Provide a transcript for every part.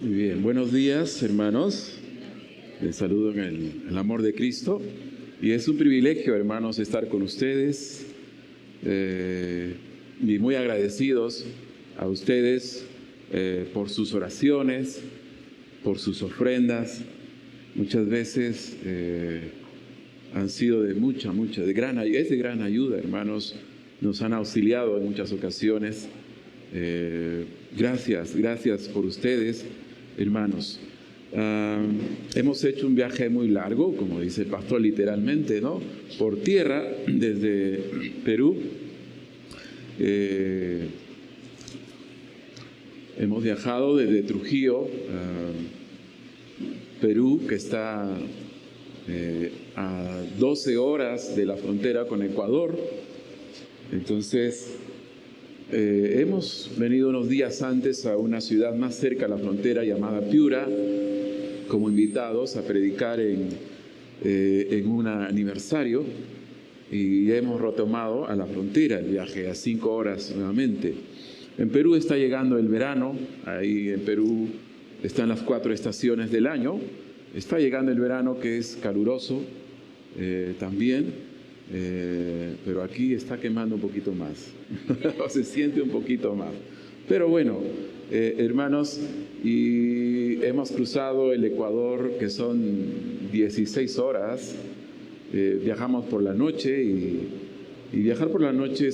Muy bien, buenos días, hermanos. Les saludo en el amor de Cristo. Y es un privilegio, hermanos, estar con ustedes. Y muy agradecidos a ustedes por sus oraciones, por sus ofrendas. Muchas veces han sido de es de gran ayuda, hermanos. Nos han auxiliado en muchas ocasiones. Gracias por ustedes, hermanos. Hemos hecho un viaje muy largo, como dice el pastor, literalmente, ¿no? Por tierra, desde Perú. Hemos viajado desde Trujillo, Perú, que está a 12 horas de la frontera con Ecuador. Entonces, hemos venido unos días antes a una ciudad más cerca a la frontera llamada Piura, como invitados a predicar en un aniversario, y hemos retomado a la frontera el viaje a 5 horas nuevamente. En Perú está llegando el verano. Ahí en Perú están las 4 estaciones del año. Está llegando el verano, que es caluroso también. Pero aquí está quemando un poquito más, o se siente un poquito más. Pero bueno, hermanos, y hemos cruzado el Ecuador, que son 16 horas. Viajamos por la noche y viajar por la noche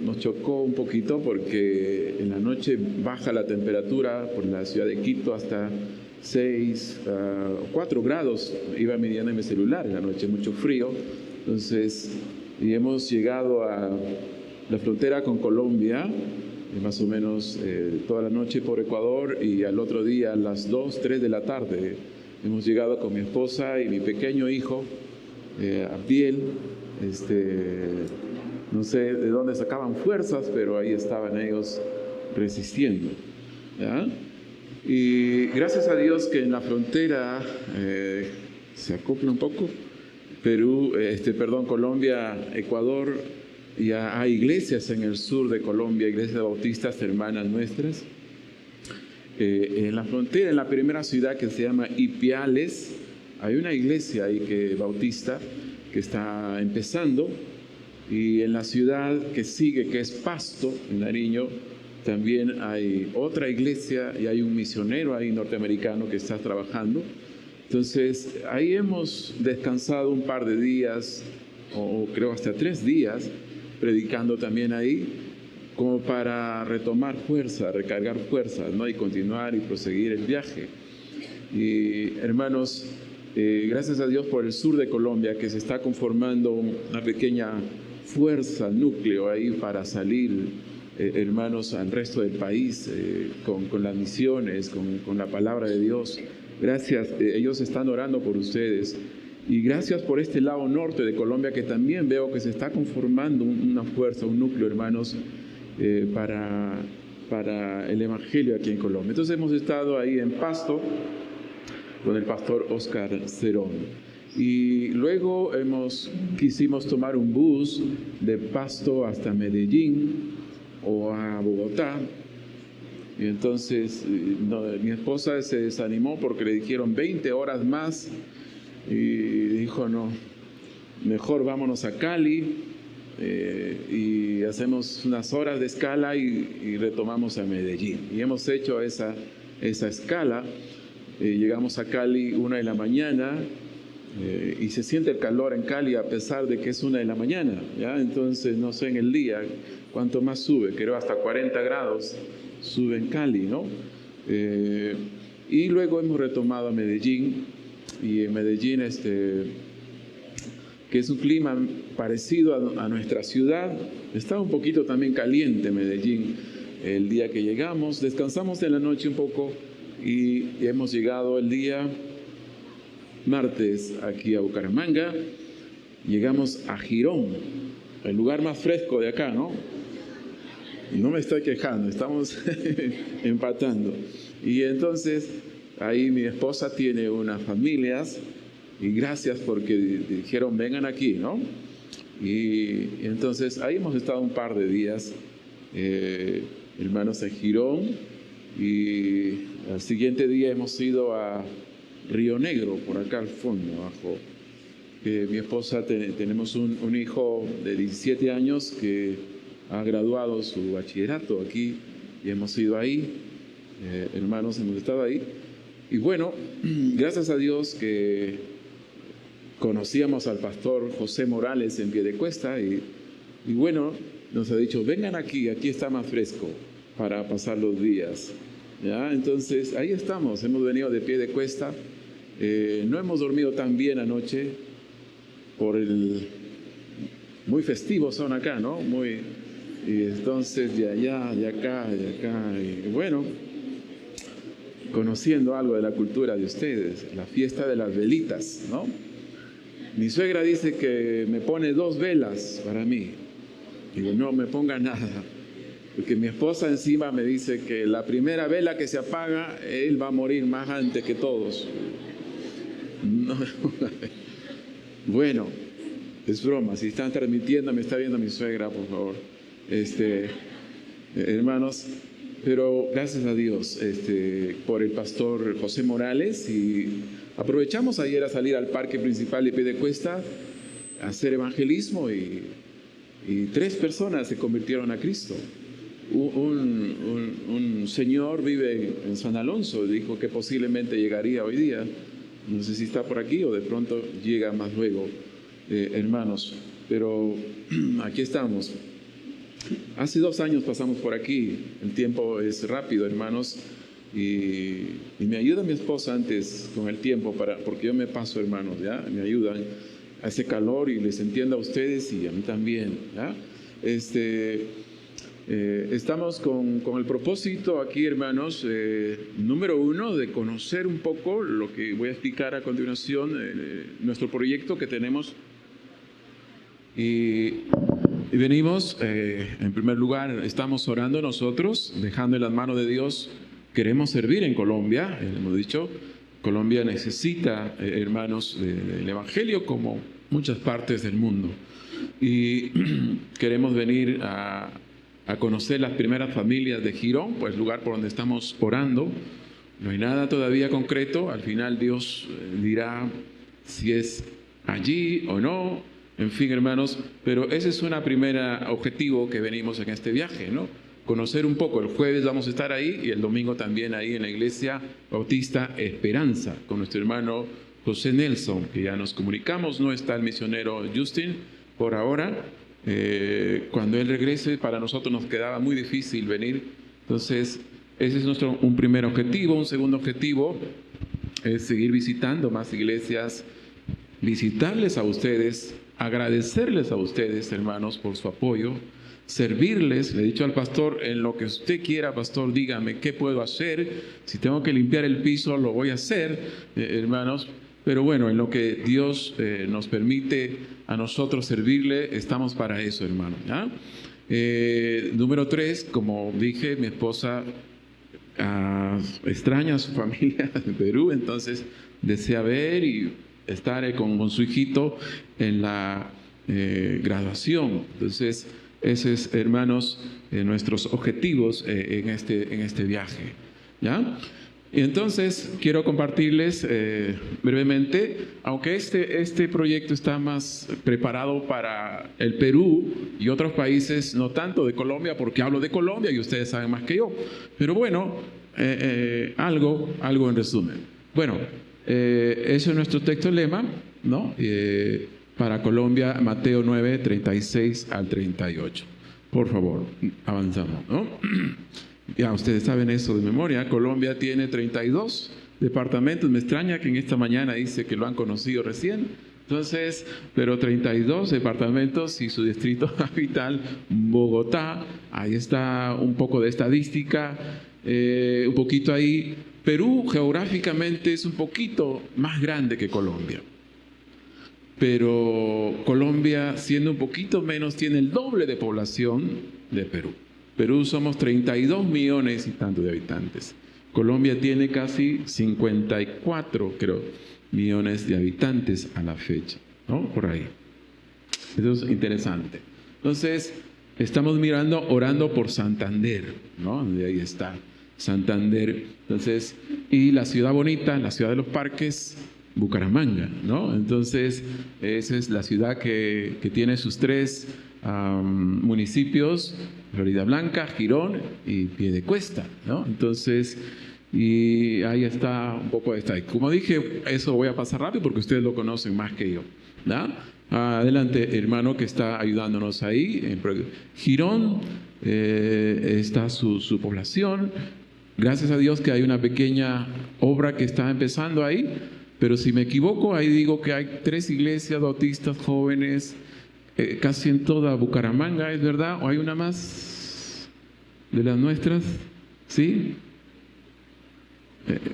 nos chocó un poquito porque en la noche baja la temperatura por la ciudad de Quito hasta 4 grados. Iba midiendo en mi celular en la noche, mucho frío. Entonces, y hemos llegado a la frontera con Colombia, más o menos toda la noche por Ecuador, y al otro día a las 2, 3 de la tarde hemos llegado con mi esposa y mi pequeño hijo, Abdiel. No sé de dónde sacaban fuerzas, pero ahí estaban ellos resistiendo, ¿ya? Y gracias a Dios que en la frontera se acopla un poco. Colombia, Ecuador, ya hay iglesias en el sur de Colombia, iglesias bautistas hermanas nuestras. En la frontera, en la primera ciudad, que se llama Ipiales, hay una iglesia ahí bautista que está empezando. Y en la ciudad que sigue, que es Pasto, en Nariño, también hay otra iglesia y hay un misionero ahí norteamericano que está trabajando. Entonces, ahí hemos descansado un par de días, o creo hasta 3 días, predicando también ahí, como para retomar fuerza, recargar fuerzas, ¿no? Y continuar y proseguir el viaje. Y hermanos, gracias a Dios por el sur de Colombia, que se está conformando una pequeña fuerza, núcleo ahí para salir, hermanos, al resto del país, con las misiones, con la palabra de Dios. Gracias, ellos están orando por ustedes. Y gracias por este lado norte de Colombia, que también veo que se está conformando una fuerza, un núcleo, hermanos, para el Evangelio aquí en Colombia. Entonces hemos estado ahí en Pasto con el pastor Oscar Cerón. Y luego quisimos tomar un bus de Pasto hasta Medellín o a Bogotá. Y entonces mi esposa se desanimó porque le dijeron 20 horas más y dijo, no, mejor vámonos a Cali y hacemos unas horas de escala y retomamos a Medellín. Y hemos hecho esa escala. Llegamos a Cali 1 de la mañana y se siente el calor en Cali a pesar de que es 1 de la mañana, ¿ya? Entonces, no sé, en el día, ¿cuánto más sube? Creo hasta 40 grados sube en Cali, ¿no? Y luego hemos retomado a Medellín, y en Medellín, que es un clima parecido a nuestra ciudad, está un poquito también caliente Medellín. El día que llegamos, descansamos en la noche un poco y hemos llegado el día martes aquí a Bucaramanga. Llegamos a Girón, el lugar más fresco de acá, ¿no? Y no me estoy quejando, estamos empatando. Y entonces, ahí mi esposa tiene unas familias, y gracias porque dijeron, vengan aquí, ¿no? Y entonces, ahí hemos estado un par de días, hermanos, en Girón, y Al siguiente día hemos ido a Río Negro, por acá al fondo, abajo. Mi esposa, tenemos un hijo de 17 años que ha graduado su bachillerato aquí y hemos ido ahí, hermanos, hemos estado ahí. Y bueno, gracias a Dios que conocíamos al pastor José Morales en Piedecuesta y bueno, nos ha dicho, vengan aquí está más fresco para pasar los días. ¿Ya? Entonces, ahí estamos, hemos venido de Piedecuesta. No hemos dormido tan bien anoche muy festivos son acá, ¿no? Y entonces de allá, de acá, y bueno, conociendo algo de la cultura de ustedes, la fiesta de las velitas, ¿no? Mi suegra dice que me pone 2 velas para mí. Digo, no me ponga nada, porque mi esposa encima me dice que la primera vela que se apaga, él va a morir más antes que todos. No. Bueno, es broma. Si están transmitiendo, me está viendo mi suegra, por favor. Hermanos, pero gracias a Dios por el pastor José Morales. Y aprovechamos ayer a salir al parque principal de Piedecuesta a hacer evangelismo y 3 personas se convirtieron a Cristo. Un señor vive en San Alonso, dijo que posiblemente llegaría hoy día. No sé si está por aquí o de pronto llega más luego, hermanos. Pero aquí estamos. Hace 2 años pasamos por aquí. El tiempo es rápido, hermanos. Y me ayuda mi esposa antes con el tiempo, porque yo me paso, hermanos, ¿ya? Me ayudan a ese calor y les entiendo a ustedes y a mí también, ¿ya? Estamos con el propósito aquí, hermanos, número 1, de conocer un poco lo que voy a explicar a continuación, nuestro proyecto que tenemos. Y venimos, en primer lugar, estamos orando nosotros, dejando en las manos de Dios. Queremos servir en Colombia, hemos dicho. Colombia necesita, hermanos, del Evangelio como muchas partes del mundo. Y queremos venir a conocer las primeras familias de Girón, pues lugar por donde estamos orando. No hay nada todavía concreto, al final Dios dirá si es allí o no, en fin, hermanos, pero ese es un primer objetivo que venimos en este viaje, ¿no? Conocer un poco. El jueves vamos a estar ahí y el domingo también ahí en la Iglesia Bautista Esperanza con nuestro hermano José Nelson, que ya nos comunicamos. No está el misionero Justin por ahora. Cuando él regrese, para nosotros nos quedaba muy difícil venir. Entonces, ese es un primer objetivo. Un segundo objetivo es seguir visitando más iglesias, visitarles a ustedes, agradecerles a ustedes, hermanos, por su apoyo, servirles. Le he dicho al pastor, en lo que usted quiera, pastor, dígame qué puedo hacer. Si tengo que limpiar el piso, lo voy a hacer, hermanos. Pero bueno, en lo que Dios nos permite a nosotros servirle, estamos para eso, hermanos, ¿ya? Número 3, como dije, mi esposa extraña a su familia en Perú, entonces desea ver y estar con su hijito en la graduación. Entonces, ese es, hermanos, nuestros objetivos en este viaje, ¿ya? Y entonces quiero compartirles brevemente, aunque este proyecto está más preparado para el Perú y otros países, no tanto de Colombia, porque hablo de Colombia y ustedes saben más que yo. Pero bueno, algo en resumen. Bueno, ese es nuestro texto lema, ¿no? Para Colombia, Mateo 9, 36 al 38. Por favor, avanzamos, ¿no? Ya ustedes saben eso de memoria. Colombia tiene 32 departamentos. Me extraña que en esta mañana dice que lo han conocido recién. Entonces, pero 32 departamentos y su distrito capital, Bogotá. Ahí está un poco de estadística, un poquito ahí. Perú geográficamente es un poquito más grande que Colombia. Pero Colombia, siendo un poquito menos, tiene el doble de población de Perú. Perú somos 32 millones y tanto de habitantes. Colombia tiene casi 54, creo, millones de habitantes a la fecha, ¿no? Por ahí. Eso es interesante. Entonces, estamos orando por Santander, ¿no? De ahí está. Santander. Entonces, y la ciudad bonita, la ciudad de los parques, Bucaramanga, ¿no? Entonces, esa es la ciudad que tiene sus tres municipios: Florida Blanca, Girón y Piedecuesta, ¿no? Entonces, y ahí está un poco de esta. Como dije, eso voy a pasar rápido porque ustedes lo conocen más que yo, ¿no? Adelante, hermano, que está ayudándonos ahí. Girón está su población. Gracias a Dios que hay una pequeña obra que está empezando ahí, pero si me equivoco, ahí digo que hay 3 iglesias bautistas jóvenes, casi en toda Bucaramanga, ¿es verdad? ¿O hay una más de las nuestras? ¿Sí?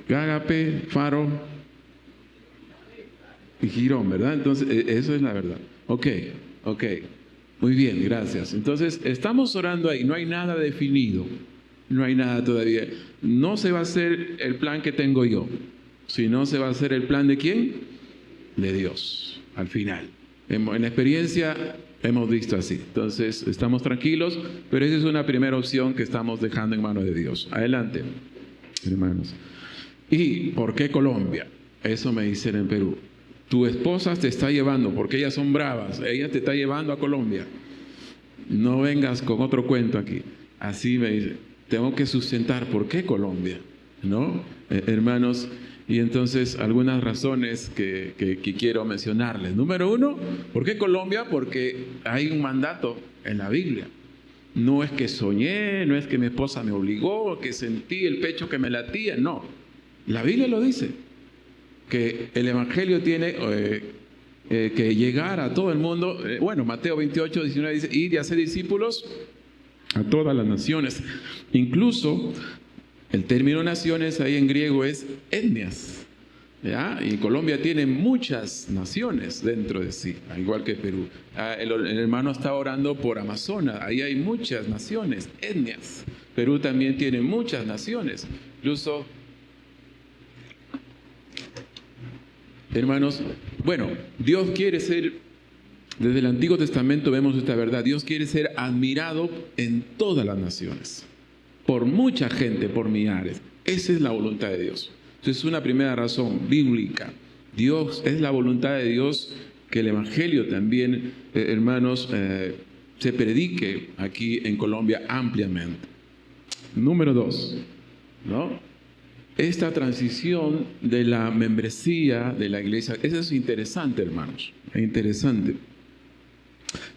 Ágape, Faro y Girón, ¿verdad? Entonces, eso es la verdad. Ok. Muy bien, gracias. Entonces, estamos orando ahí, no hay nada definido, no hay nada todavía. No se va a hacer el plan que tengo yo, sino se va a hacer el plan ¿de quién? De Dios, al final. En la experiencia hemos visto así. Entonces, estamos tranquilos, pero esa es una primera opción que estamos dejando en manos de Dios. Adelante, hermanos. ¿Y por qué Colombia? Eso me dicen en Perú. Tu esposa te está llevando, porque ellas son bravas, ella te está llevando a Colombia. No vengas con otro cuento aquí. Así me dice, tengo que sustentar, ¿por qué Colombia? ¿No? Hermanos, y entonces algunas razones que quiero mencionarles. Número 1, ¿por qué Colombia? Porque hay un mandato en la Biblia. No es que soñé, no es que mi esposa me obligó, que sentí el pecho que me latía, no. La Biblia lo dice, que el Evangelio tiene que llegar a todo el mundo. Bueno, Mateo 28, 19 dice, id y hacer discípulos a todas las naciones. Incluso el término naciones ahí en griego es etnias, ¿ya? Y Colombia tiene muchas naciones dentro de sí, al igual que Perú. El hermano está orando por Amazonas, ahí hay muchas naciones, etnias. Perú también tiene muchas naciones. Incluso, hermanos, bueno, Dios quiere ser, desde el Antiguo Testamento vemos esta verdad, Dios quiere ser admirado en todas las naciones, por mucha gente, por millares. Esa es la voluntad de Dios. Entonces es una primera razón bíblica. Dios, es la voluntad de Dios que el Evangelio también, hermanos, se predique aquí en Colombia ampliamente. Número 2, ¿no? Esta transición de la membresía de la iglesia, eso es interesante, hermanos, es interesante.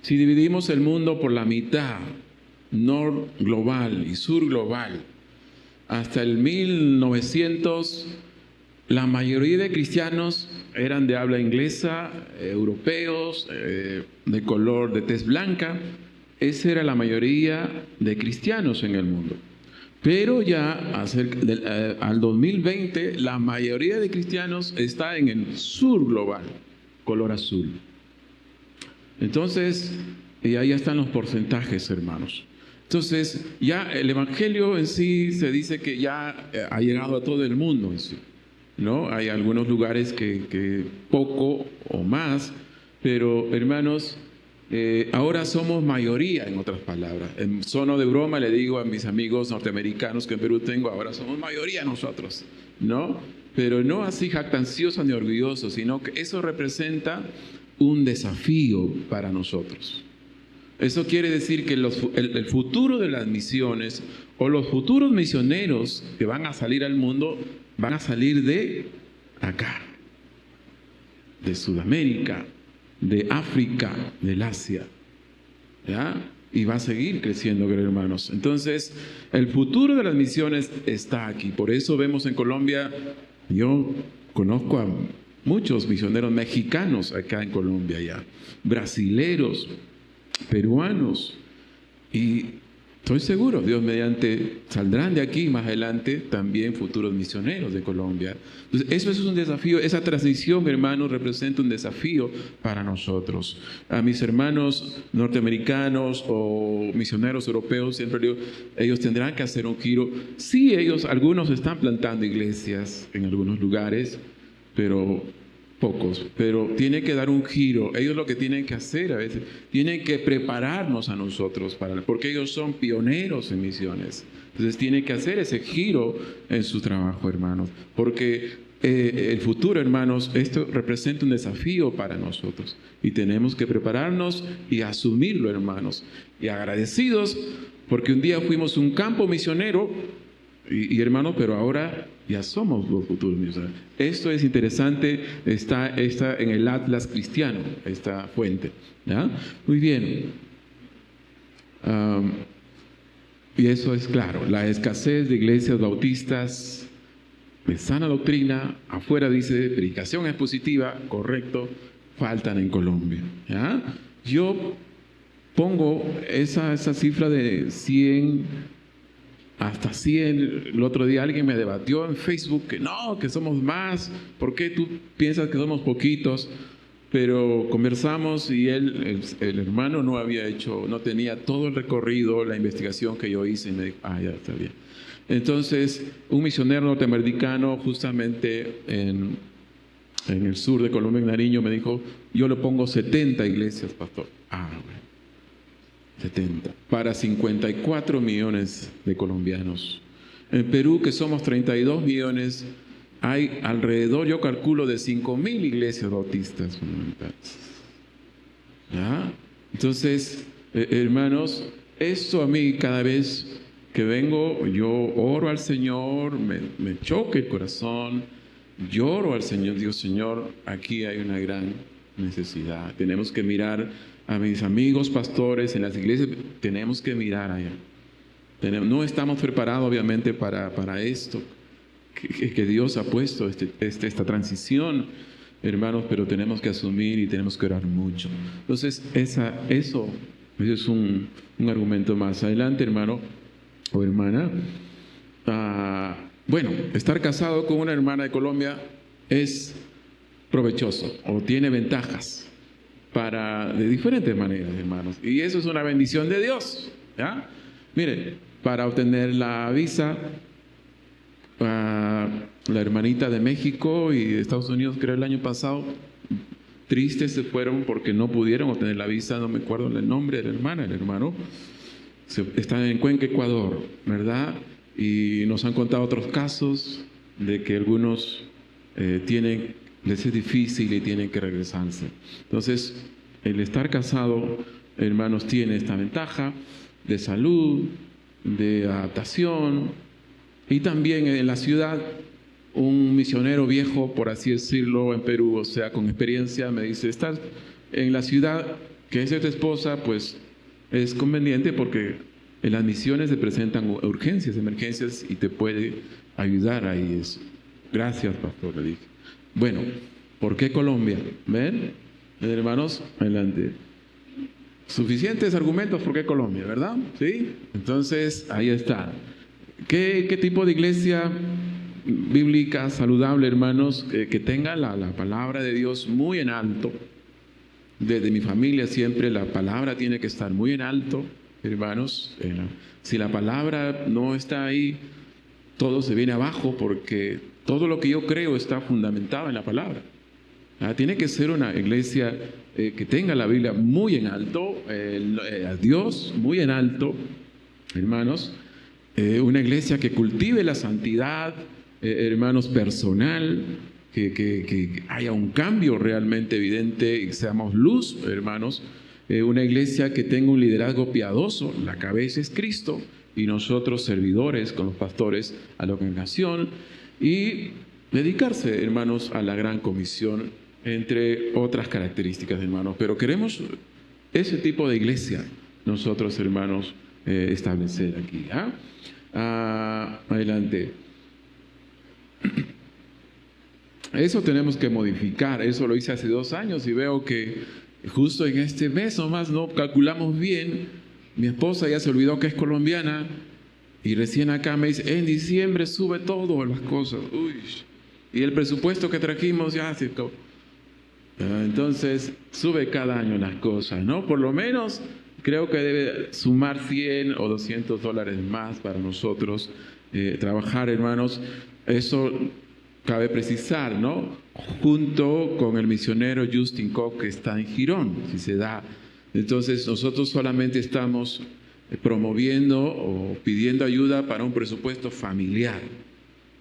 Si dividimos el mundo por la mitad, norte global y sur global, hasta el 1900, la mayoría de cristianos eran de habla inglesa, europeos, de color de tez blanca. Esa era la mayoría de cristianos en el mundo. Pero ya al 2020, la mayoría de cristianos está en el sur global, color azul. Entonces, y ahí están los porcentajes, hermanos. Entonces, ya el Evangelio en sí se dice que ya ha llegado a todo el mundo en sí, ¿no? Hay algunos lugares que poco o más, pero hermanos, ahora somos mayoría, en otras palabras. En tono de broma le digo a mis amigos norteamericanos que en Perú tengo, ahora somos mayoría nosotros, ¿no? Pero no así jactanciosos ni orgullosos, sino que eso representa un desafío para nosotros. Eso quiere decir que el futuro de las misiones o los futuros misioneros que van a salir al mundo van a salir de acá, de Sudamérica, de África, del Asia, ¿ya? Y va a seguir creciendo, hermanos. Entonces, el futuro de las misiones está aquí. Por eso vemos en Colombia, yo conozco a muchos misioneros mexicanos acá en Colombia ya, brasileros, peruanos, y estoy seguro, Dios mediante, saldrán de aquí más adelante también futuros misioneros de Colombia. Entonces, eso es un desafío, esa transición, hermanos, representa un desafío para nosotros. A mis hermanos norteamericanos o misioneros europeos, siempre digo, ellos tendrán que hacer un giro. Sí, algunos están plantando iglesias en algunos lugares, pero pocos, pero tiene que dar un giro. Ellos lo que tienen que hacer a veces, tienen que prepararnos a nosotros, porque ellos son pioneros en misiones. Entonces tiene que hacer ese giro en su trabajo, hermanos, porque el futuro, hermanos, esto representa un desafío para nosotros y tenemos que prepararnos y asumirlo, hermanos, y agradecidos porque un día fuimos un campo misionero y hermanos, pero ahora ya somos los futuros misioneros. Esto es interesante, está en el Atlas cristiano, esta fuente, ¿ya? Muy bien. Y eso es claro, la escasez de iglesias bautistas de sana doctrina, afuera dice predicación expositiva, correcto, faltan en Colombia, ¿ya? Yo pongo esa cifra de 100 hasta 100. El otro día alguien me debatió en Facebook que no, que somos más. ¿Por qué tú piensas que somos poquitos? Pero conversamos y el hermano no tenía todo el recorrido, la investigación que yo hice, y me dijo, ya está bien. Entonces, un misionero norteamericano justamente en el sur de Colombia, en Nariño, me dijo, yo le pongo 70 iglesias, pastor. Bueno, 70. Para 54 millones de colombianos. En Perú, que somos 32 millones, hay alrededor, yo calculo, de 5,000 iglesias bautistas fundamentales. ¿Ya? Entonces, hermanos, esto a mí cada vez que vengo, yo oro al Señor, me choca el corazón, lloro al Señor, digo, Señor, aquí hay una gran necesidad. Tenemos que mirar a mis amigos pastores en las iglesias, tenemos que mirar allá. No estamos preparados, obviamente, para esto que Dios ha puesto, esta transición, hermanos, pero tenemos que asumir y tenemos que orar mucho. Entonces, eso es un argumento más. Adelante, hermano o hermana. Bueno, estar casado con una hermana de Colombia es provechoso o tiene ventajas de diferentes maneras, hermanos. Y eso es una bendición de Dios, ¿ya? Mire, para obtener la visa, la hermanita de México y de Estados Unidos, creo el año pasado, tristes se fueron porque no pudieron obtener la visa. No me acuerdo el nombre de la hermana, el hermano. Están en Cuenca, Ecuador, ¿verdad? Y nos han contado otros casos de que algunos les es difícil y tienen que regresarse. Entonces, el estar casado, hermanos, tiene esta ventaja de salud, de adaptación, y también en la ciudad, un misionero viejo, por así decirlo, en Perú, o sea, con experiencia, me dice, estás en la ciudad, que es de tu esposa, pues es conveniente porque en las misiones se presentan urgencias, emergencias, y te puede ayudar ahí eso. Gracias, pastor, le dije. Bueno, ¿por qué Colombia? ¿Ven? Hermanos, adelante. Suficientes argumentos por qué Colombia, ¿verdad? ¿Sí? Entonces, ahí está. ¿Qué tipo de iglesia bíblica, saludable, hermanos, que tenga la palabra de Dios muy en alto? Desde mi familia siempre la palabra tiene que estar muy en alto, hermanos. Si la palabra no está ahí, todo se viene abajo porque todo lo que yo creo está fundamentado en la palabra. Tiene que ser una iglesia que tenga la Biblia muy en alto, a Dios muy en alto, hermanos. Una iglesia que cultive la santidad, hermanos, personal, que haya un cambio realmente evidente y seamos luz, hermanos. Una iglesia que tenga un liderazgo piadoso, la cabeza es Cristo y nosotros servidores con los pastores a la congregación, y dedicarse, hermanos, a la gran comisión, entre otras características, hermanos. Pero queremos ese tipo de iglesia nosotros, hermanos, establecer aquí. Adelante. Eso tenemos que modificar. Eso lo hice hace 2 años y veo que justo en este mes nomás no calculamos bien. Mi esposa ya se olvidó que es colombiana y recién acá me dice, en diciembre sube todo las cosas. Uy. Y el presupuesto que trajimos ya se acabó. Entonces sube cada año las cosas, ¿no? Por lo menos creo que debe sumar $100 o $200 más para nosotros trabajar, hermanos. Eso cabe precisar, ¿no? Junto con el misionero Justin Koch, que está en Girón, si se da. Entonces nosotros solamente estamos promoviendo o pidiendo ayuda para un presupuesto familiar,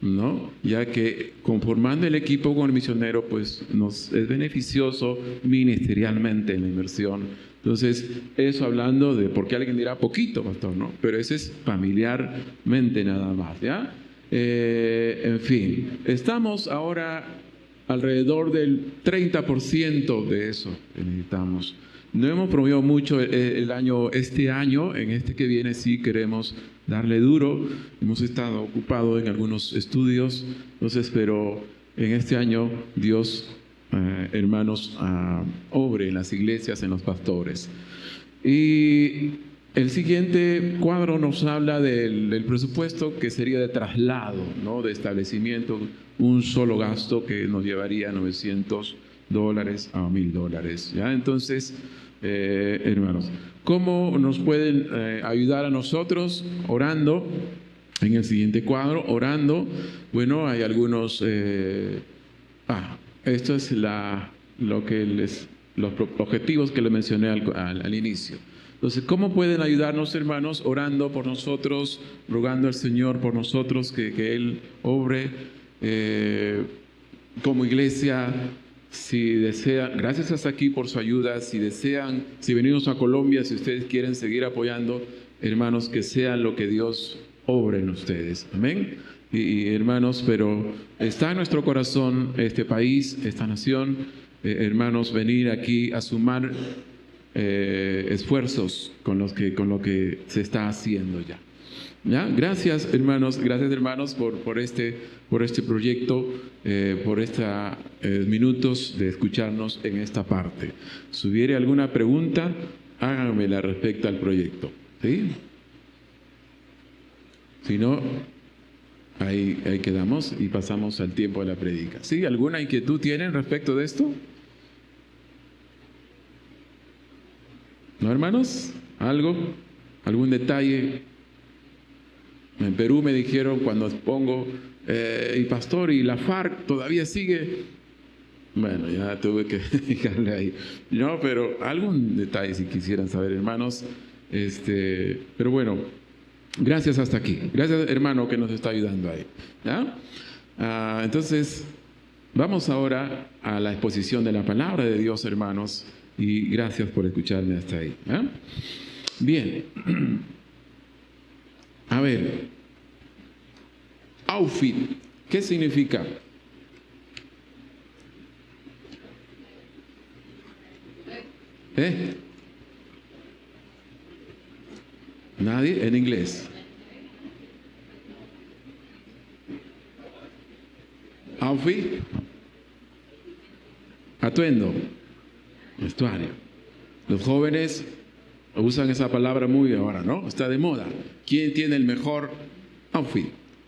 ¿no? Ya que conformando el equipo con el misionero, pues nos es beneficioso ministerialmente en la inversión. Entonces, eso hablando de, porque alguien dirá poquito, pastor, ¿no? Pero ese es familiarmente nada más, ¿ya? En fin, estamos ahora alrededor del 30% de eso que necesitamos. No hemos promovido mucho este año, en este que viene sí queremos darle duro. Hemos estado ocupados en algunos estudios, entonces, pero en este año Dios, hermanos, obre en las iglesias, en los pastores. Y el siguiente cuadro nos habla del presupuesto que sería de traslado, ¿no? De establecimiento, un solo gasto que nos llevaría $900 a $1,000, ¿ya? Entonces, hermanos, ¿cómo nos pueden ayudar a nosotros? Orando. En el siguiente cuadro, orando. Bueno, hay algunos... esto es los objetivos que les mencioné al inicio. Entonces, ¿cómo pueden ayudarnos, hermanos? Orando por nosotros, rogando al Señor por nosotros, que Él obre como iglesia. Si desean, gracias hasta aquí por su ayuda. Si desean, si venimos a Colombia, si ustedes quieren seguir apoyando, hermanos, que sea lo que Dios obre en ustedes. Amén. Y hermanos, pero está en nuestro corazón este país, esta nación, hermanos, venir aquí a sumar esfuerzos con lo que se está haciendo ya. ¿Ya? Gracias hermanos por este proyecto, por estos minutos de escucharnos en esta parte. Si hubiera alguna pregunta, háganmela respecto al proyecto, ¿sí? Si no, ahí quedamos y pasamos al tiempo de la prédica. ¿Sí? ¿Alguna inquietud tienen respecto de esto? ¿No, hermanos? ¿Algún detalle? En Perú me dijeron cuando pongo, y pastor, ¿y la FARC todavía sigue? Bueno, ya tuve que dejarle ahí. No, pero algún detalle si quisieran saber, hermanos. Pero bueno, gracias hasta aquí. Gracias, hermano, que nos está ayudando ahí. ¿Ya? Entonces, vamos ahora a la exposición de la palabra de Dios, hermanos. Y gracias por escucharme hasta ahí. ¿Ya? Bien. A ver, outfit, ¿qué significa? ¿Nadie? En inglés. Outfit, atuendo, vestuario. Los jóvenes usan esa palabra muy ahora, ¿no? Está de moda. ¿Quién tiene el mejor outfit?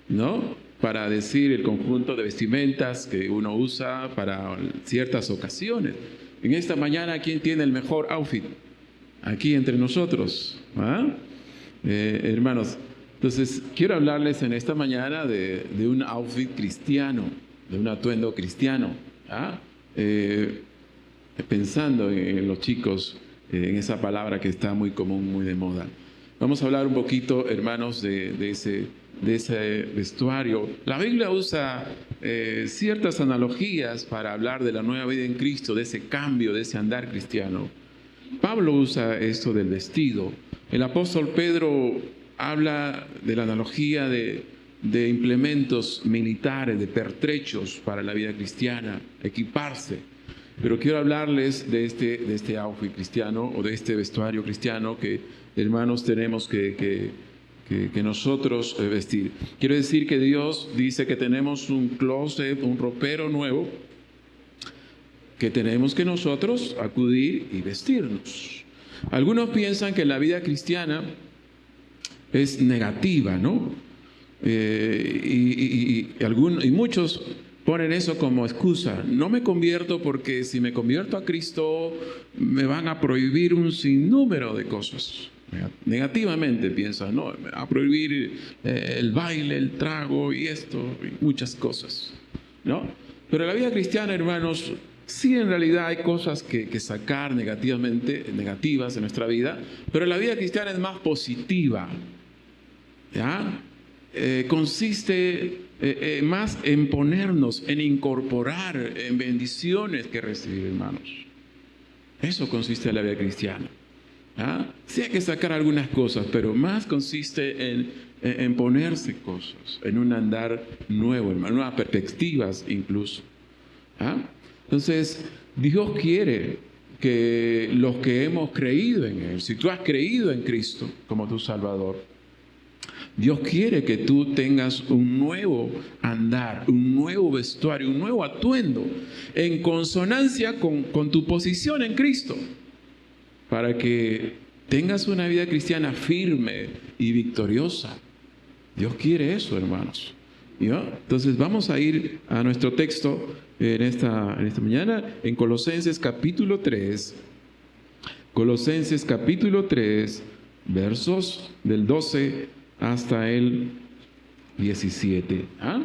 ¿No? Para decir el conjunto de vestimentas que uno usa para ciertas ocasiones. En esta mañana, ¿quién tiene el mejor outfit? Aquí entre nosotros. Hermanos, entonces quiero hablarles en esta mañana de un outfit cristiano, de un atuendo cristiano. Pensando en los chicos, en esa palabra que está muy común, muy de moda. Vamos a hablar un poquito, hermanos, de ese vestuario. La Biblia usa ciertas analogías para hablar de la nueva vida en Cristo, de ese cambio, de ese andar cristiano. Pablo usa esto del vestido. El apóstol Pedro habla de la analogía de implementos militares, de pertrechos para la vida cristiana, equiparse. Pero quiero hablarles de este outfit cristiano o de este vestuario cristiano que, hermanos, tenemos que nosotros vestir. Quiero decir que Dios dice que tenemos un closet, un ropero nuevo, que tenemos que nosotros acudir y vestirnos. Algunos piensan que la vida cristiana es negativa, ¿no? Y muchos ponen eso como excusa. No me convierto porque si me convierto a Cristo me van a prohibir un sinnúmero de cosas. Negativamente piensan, no, me va a prohibir el baile, el trago y esto, y muchas cosas, ¿no? Pero la vida cristiana, hermanos, Sí, en realidad hay cosas que sacar negativas en nuestra vida, pero la vida cristiana es más positiva, ¿ya? Consiste más en ponernos, en incorporar en bendiciones que recibir, hermanos. Eso consiste en la vida cristiana. ¿Ya? Sí hay que sacar algunas cosas, pero más consiste en ponerse cosas, en un andar nuevo, hermano, nuevas perspectivas incluso. ¿Ya? Entonces, Dios quiere que los que hemos creído en Él, si tú has creído en Cristo como tu Salvador, Dios quiere que tú tengas un nuevo andar, un nuevo vestuario, un nuevo atuendo, en consonancia con tu posición en Cristo, para que tengas una vida cristiana firme y victoriosa. Dios quiere eso, hermanos. ¿Ya? Entonces vamos a ir a nuestro texto en esta mañana, en Colosenses capítulo 3. Colosenses capítulo 3, versos del 12 hasta el 17. ¿Ah?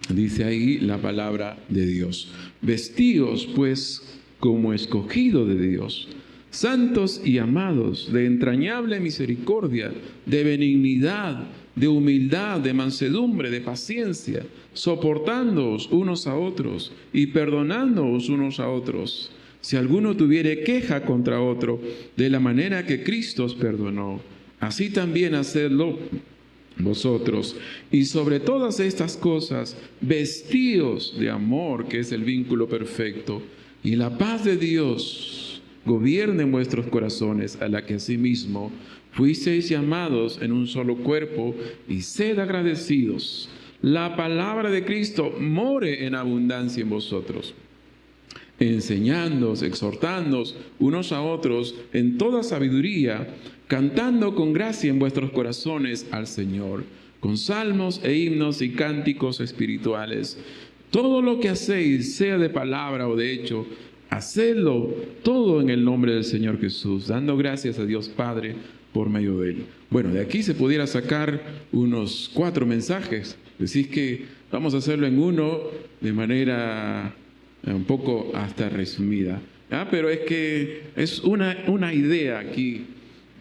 Dice ahí la palabra de Dios. Vestíos pues como escogido de Dios, santos y amados, de entrañable misericordia, de benignidad, de humildad, de mansedumbre, de paciencia, soportándoos unos a otros y perdonándoos unos a otros, si alguno tuviere queja contra otro, de la manera que Cristo os perdonó, así también hacedlo vosotros. Y sobre todas estas cosas, vestíos de amor, que es el vínculo perfecto, y la paz de Dios gobierne en vuestros corazones, a la que asimismo fuisteis llamados en un solo cuerpo, y sed agradecidos. La palabra de Cristo more en abundancia en vosotros, enseñándoos, exhortándoos unos a otros en toda sabiduría, cantando con gracia en vuestros corazones al Señor, con salmos e himnos y cánticos espirituales. Todo lo que hacéis, sea de palabra o de hecho, hacedlo todo en el nombre del Señor Jesús, dando gracias a Dios Padre por medio de Él. Bueno, de aquí se pudiera sacar unos 4 mensajes. Decís que vamos a hacerlo en uno de manera un poco hasta resumida. ¿Ya? Pero es que es una idea aquí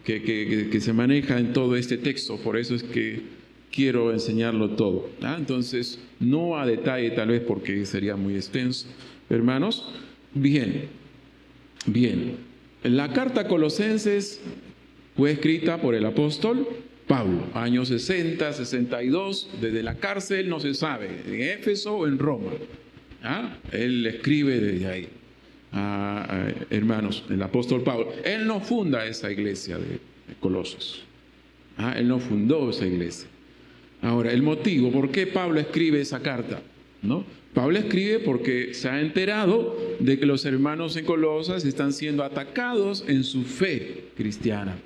que se maneja en todo este texto. Por eso es que quiero enseñarlo todo. ¿Ya? Entonces, no a detalle tal vez porque sería muy extenso. Hermanos, bien. La carta a Colosenses fue escrita por el apóstol Pablo, años 60, 62, desde la cárcel no se sabe, en Éfeso o en Roma. ¿Ah? Él escribe desde ahí. Hermanos, el apóstol Pablo, él no funda esa iglesia de Colosos. Él no fundó esa iglesia. Ahora, el motivo, ¿por qué Pablo escribe esa carta? ¿No? Pablo escribe porque se ha enterado de que los hermanos en Colosas están siendo atacados en su fe cristiana.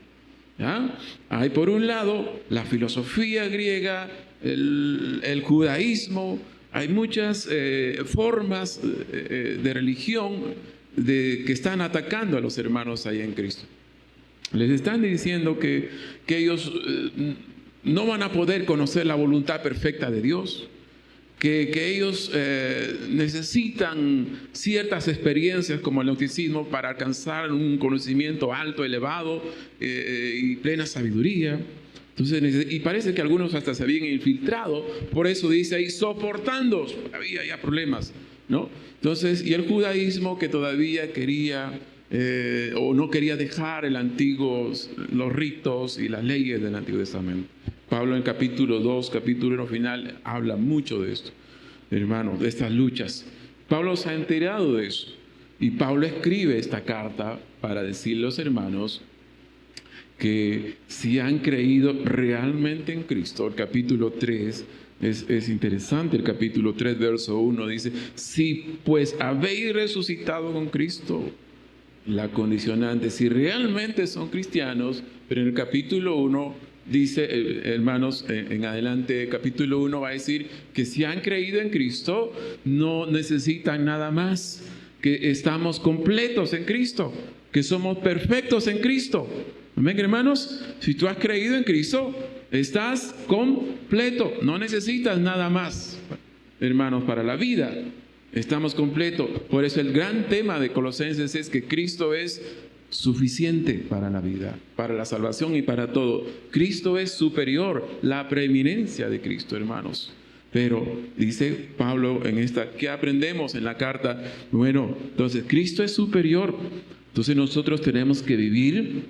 ¿Ya? Hay por un lado la filosofía griega, el judaísmo. Hay muchas formas de religión que están atacando a los hermanos ahí en Cristo. Les están diciendo que ellos no van a poder conocer la voluntad perfecta de Dios, que ellos necesitan ciertas experiencias como el gnosticismo para alcanzar un conocimiento alto, elevado y plena sabiduría. Entonces, y parece que algunos hasta se habían infiltrado, por eso dice ahí, soportando, había ya problemas, ¿no? Entonces, y el judaísmo que todavía quería o no quería dejar los ritos y las leyes del Antiguo Testamento. Pablo en capítulo 2, capítulo 1 final, habla mucho de esto, hermanos, de estas luchas. Pablo se ha enterado de eso y Pablo escribe esta carta para decirle a los hermanos que si han creído realmente en Cristo. El capítulo 3 es interesante, el capítulo 3 verso 1 dice, si pues habéis resucitado con Cristo, la condicionante, si realmente son cristianos. Pero en el capítulo 1 dice, hermanos, en adelante, capítulo 1 va a decir que si han creído en Cristo, no necesitan nada más, que estamos completos en Cristo, que somos perfectos en Cristo. Amén, hermanos. Si tú has creído en Cristo, estás completo, no necesitas nada más. hermanos, para la vida. Estamos completos. Por eso el gran tema de Colosenses es que Cristo es suficiente para la vida, para la salvación y para todo. Cristo es superior, la preeminencia de Cristo, hermanos. Pero dice Pablo en esta, ¿qué aprendemos en la carta? Bueno, entonces Cristo es superior. Entonces nosotros tenemos que vivir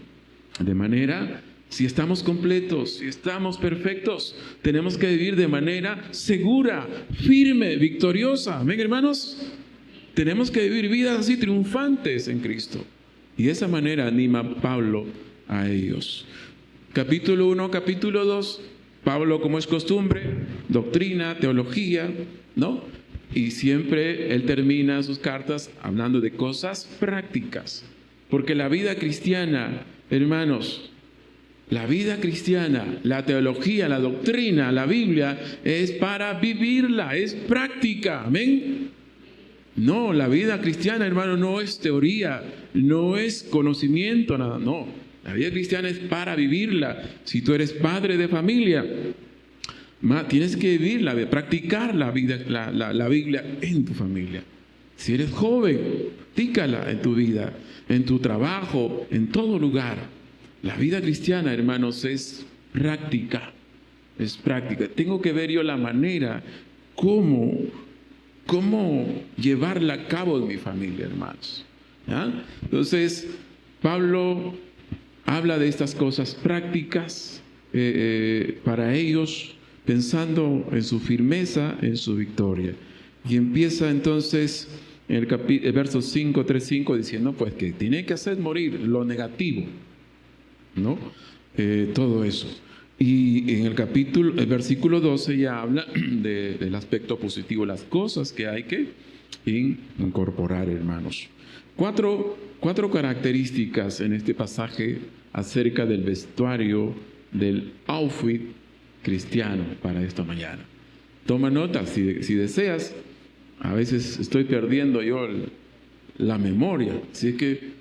de manera, si estamos completos, si estamos perfectos, tenemos que vivir de manera segura, firme, victoriosa. Amén, hermanos. Tenemos que vivir vidas así triunfantes en Cristo. Y de esa manera anima Pablo a ellos. Capítulo 1, capítulo 2, Pablo, como es costumbre, doctrina, teología, ¿no? Y siempre él termina sus cartas hablando de cosas prácticas. Porque la vida cristiana, hermanos, la vida cristiana, la teología, la doctrina, la Biblia, es para vivirla, es práctica. Amén. No, la vida cristiana, hermano, no es teoría, no es conocimiento, nada, no. La vida cristiana es para vivirla. Si tú eres padre de familia, tienes que vivirla, practicar la vida, la Biblia en tu familia. Si eres joven, practícala en tu vida, en tu trabajo, en todo lugar. La vida cristiana, hermanos, es práctica. Es práctica. Tengo que ver yo la manera cómo llevarla a cabo en mi familia, hermanos. ¿Ya? Entonces, Pablo habla de estas cosas prácticas para ellos, pensando en su firmeza, en su victoria. Y empieza entonces en el verso 5, 3, 5, diciendo pues que tiene que hacer morir lo negativo, ¿no? Todo eso. Y en el versículo 12 ya habla del aspecto positivo, las cosas que hay que incorporar, hermanos. Cuatro características en este pasaje acerca del vestuario, del outfit cristiano para esta mañana. Toma nota si deseas. A veces estoy perdiendo yo la memoria, así que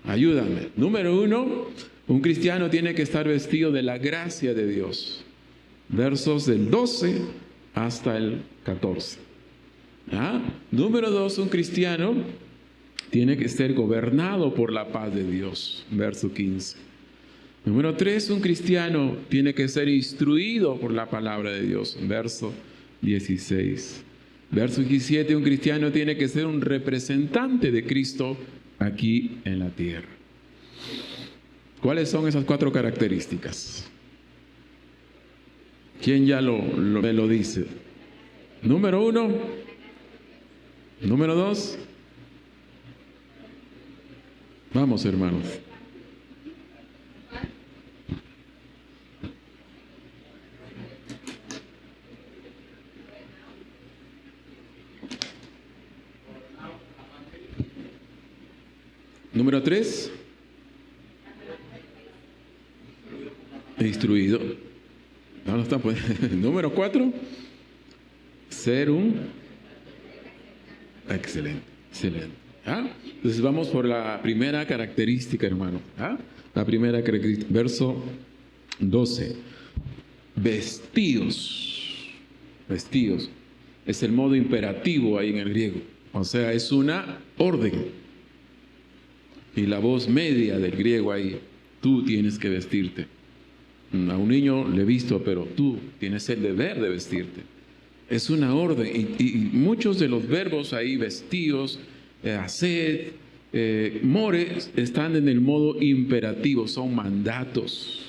ayúdame. Número 1, un cristiano tiene que estar vestido de la gracia de Dios. Versos del 12 hasta el 14. ¿Ah? Número 2, un cristiano tiene que ser gobernado por la paz de Dios. Verso 15. Número 3, un cristiano tiene que ser instruido por la palabra de Dios. Verso 16. Verso 17, un cristiano tiene que ser un representante de Cristo aquí en la tierra. ¿Cuáles son esas 4 características? ¿Quién ya me lo dice? Número 1. Número 2. Vamos, hermanos. Número 3. Instruido. No está, pues. Número 4. Ser un... Excelente. ¿Ah? Entonces vamos por la primera característica, hermano. ¿Ah? La primera característica. Verso 12. Vestidos. Es el modo imperativo ahí en el griego. O sea, es una orden. Y la voz media del griego ahí, tú tienes que vestirte. A un niño le he visto, pero tú tienes el deber de vestirte. Es una orden. Y muchos de los verbos ahí, vestidos, haced, more, están en el modo imperativo, son mandatos.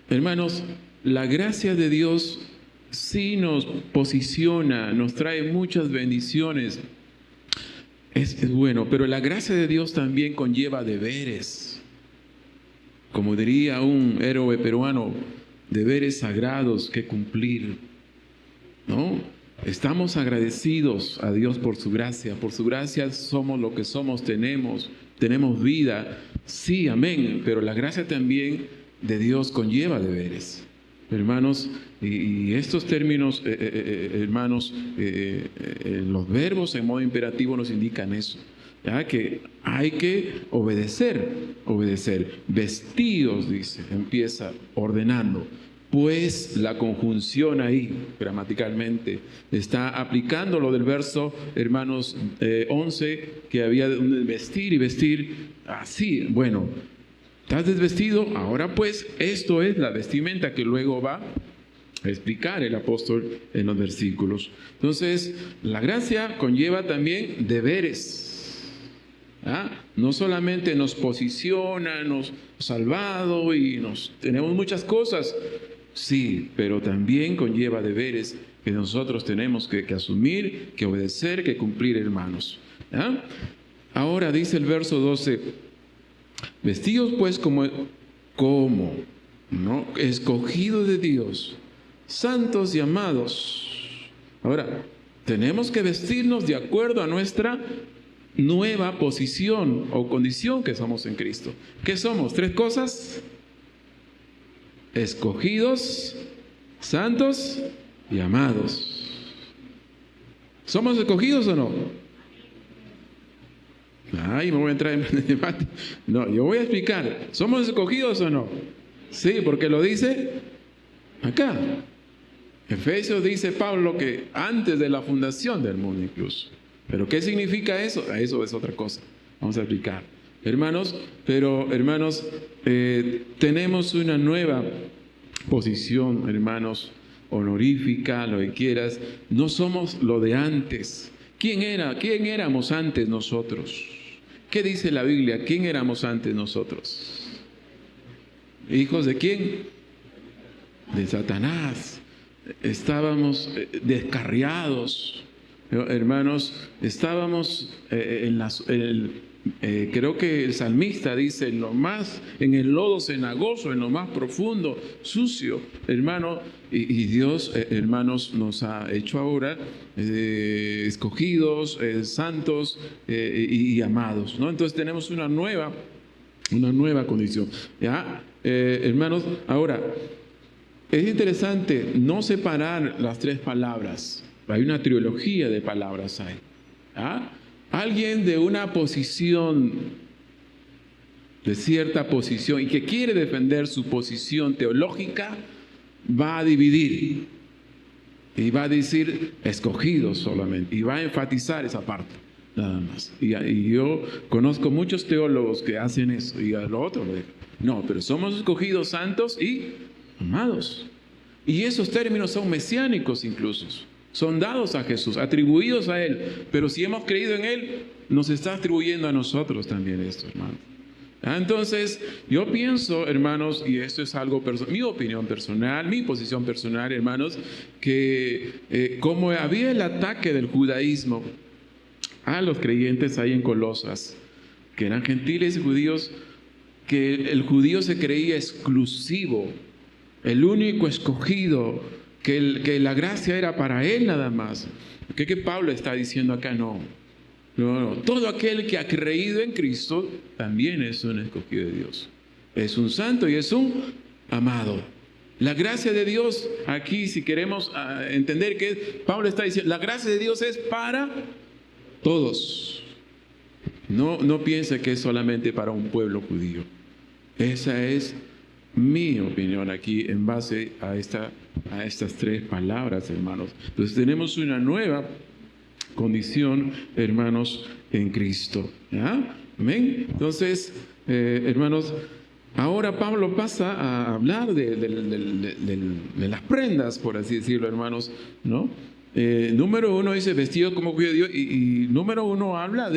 Hermanos, la gracia de Dios sí nos posiciona, nos trae muchas bendiciones. Es bueno, pero la gracia de Dios también conlleva deberes. Como diría un héroe peruano, deberes sagrados que cumplir, ¿no? Estamos agradecidos a Dios por su gracia. Por su gracia somos lo que somos, tenemos vida. Sí, amén, pero la gracia también de Dios conlleva deberes. Hermanos, y estos términos, hermanos, los verbos en modo imperativo nos indican eso, ¿ya? Que hay que obedecer. Vestidos, dice, empieza ordenando. pues la conjunción ahí, gramaticalmente, está aplicando lo del verso, hermanos, 11, que había de vestir y vestir así. Bueno, ¿estás desvestido? Ahora pues, esto es la vestimenta que luego va a explicar el apóstol en los versículos. Entonces, la gracia conlleva también deberes. No solamente nos posiciona, nos ha salvado y tenemos muchas cosas. Sí, pero también conlleva deberes que nosotros tenemos que asumir, que obedecer, que cumplir, hermanos. Ahora dice el verso 12, vestidos pues como ¿no? Escogidos de Dios, santos y amados. Ahora, tenemos que vestirnos de acuerdo a nuestra nueva posición o condición que somos en Cristo. ¿Qué somos? Tres cosas: escogidos, santos y amados. ¿Somos escogidos o no? Ay, me voy a entrar en debate. No, yo voy a explicar. ¿Somos escogidos o no? Sí, porque lo dice acá. Efesios dice Pablo que antes de la fundación del mundo incluso. ¿Pero qué significa eso? Eso es otra cosa. Vamos a explicar. Hermanos, tenemos una nueva posición, hermanos, honorífica, lo que quieras. No somos lo de antes. ¿Quién éramos antes nosotros? ¿Qué dice la Biblia? ¿Quién éramos antes nosotros? ¿Hijos de quién? De Satanás. Estábamos descarriados. Hermanos, estábamos creo que el salmista dice, en el lodo cenagoso, en lo más profundo, sucio, hermano, y Dios, hermanos, nos ha hecho ahora escogidos, santos y amados, ¿no? Entonces tenemos una nueva condición, ¿ya? Hermanos, ahora, es interesante no separar las tres palabras. Hay una trilogía de palabras ahí. Alguien de una posición, de cierta posición, y que quiere defender su posición teológica, va a dividir. Y va a decir escogidos solamente. Y va a enfatizar esa parte, nada más. Y yo conozco muchos teólogos que hacen eso. Y a lo otro lo dejan. No, pero somos escogidos, santos y amados. Y esos términos son mesiánicos incluso. Son dados a Jesús, atribuidos a Él. Pero si hemos creído en Él, nos está atribuyendo a nosotros también esto, hermanos. Entonces, yo pienso, hermanos, y esto es algo mi opinión personal, mi posición personal, hermanos, que como había el ataque del judaísmo a los creyentes ahí en Colosas, que eran gentiles y judíos, que el judío se creía exclusivo, el único escogido, que la gracia era para él nada más. ¿Qué Pablo está diciendo acá? No. Todo aquel que ha creído en Cristo también es un escogido de Dios. Es un santo y es un amado. La gracia de Dios, aquí si queremos entender que Pablo está diciendo, la gracia de Dios es para todos. No piense que es solamente para un pueblo judío. Esa es mi opinión aquí en base a estas tres palabras, hermanos. Entonces tenemos una nueva condición, hermanos, en Cristo. ¿Ya? Amén. Entonces, hermanos, ahora Pablo pasa a hablar de las prendas, por así decirlo, hermanos, ¿no? Número 1 dice vestido como judío de Dios, y número 1 habla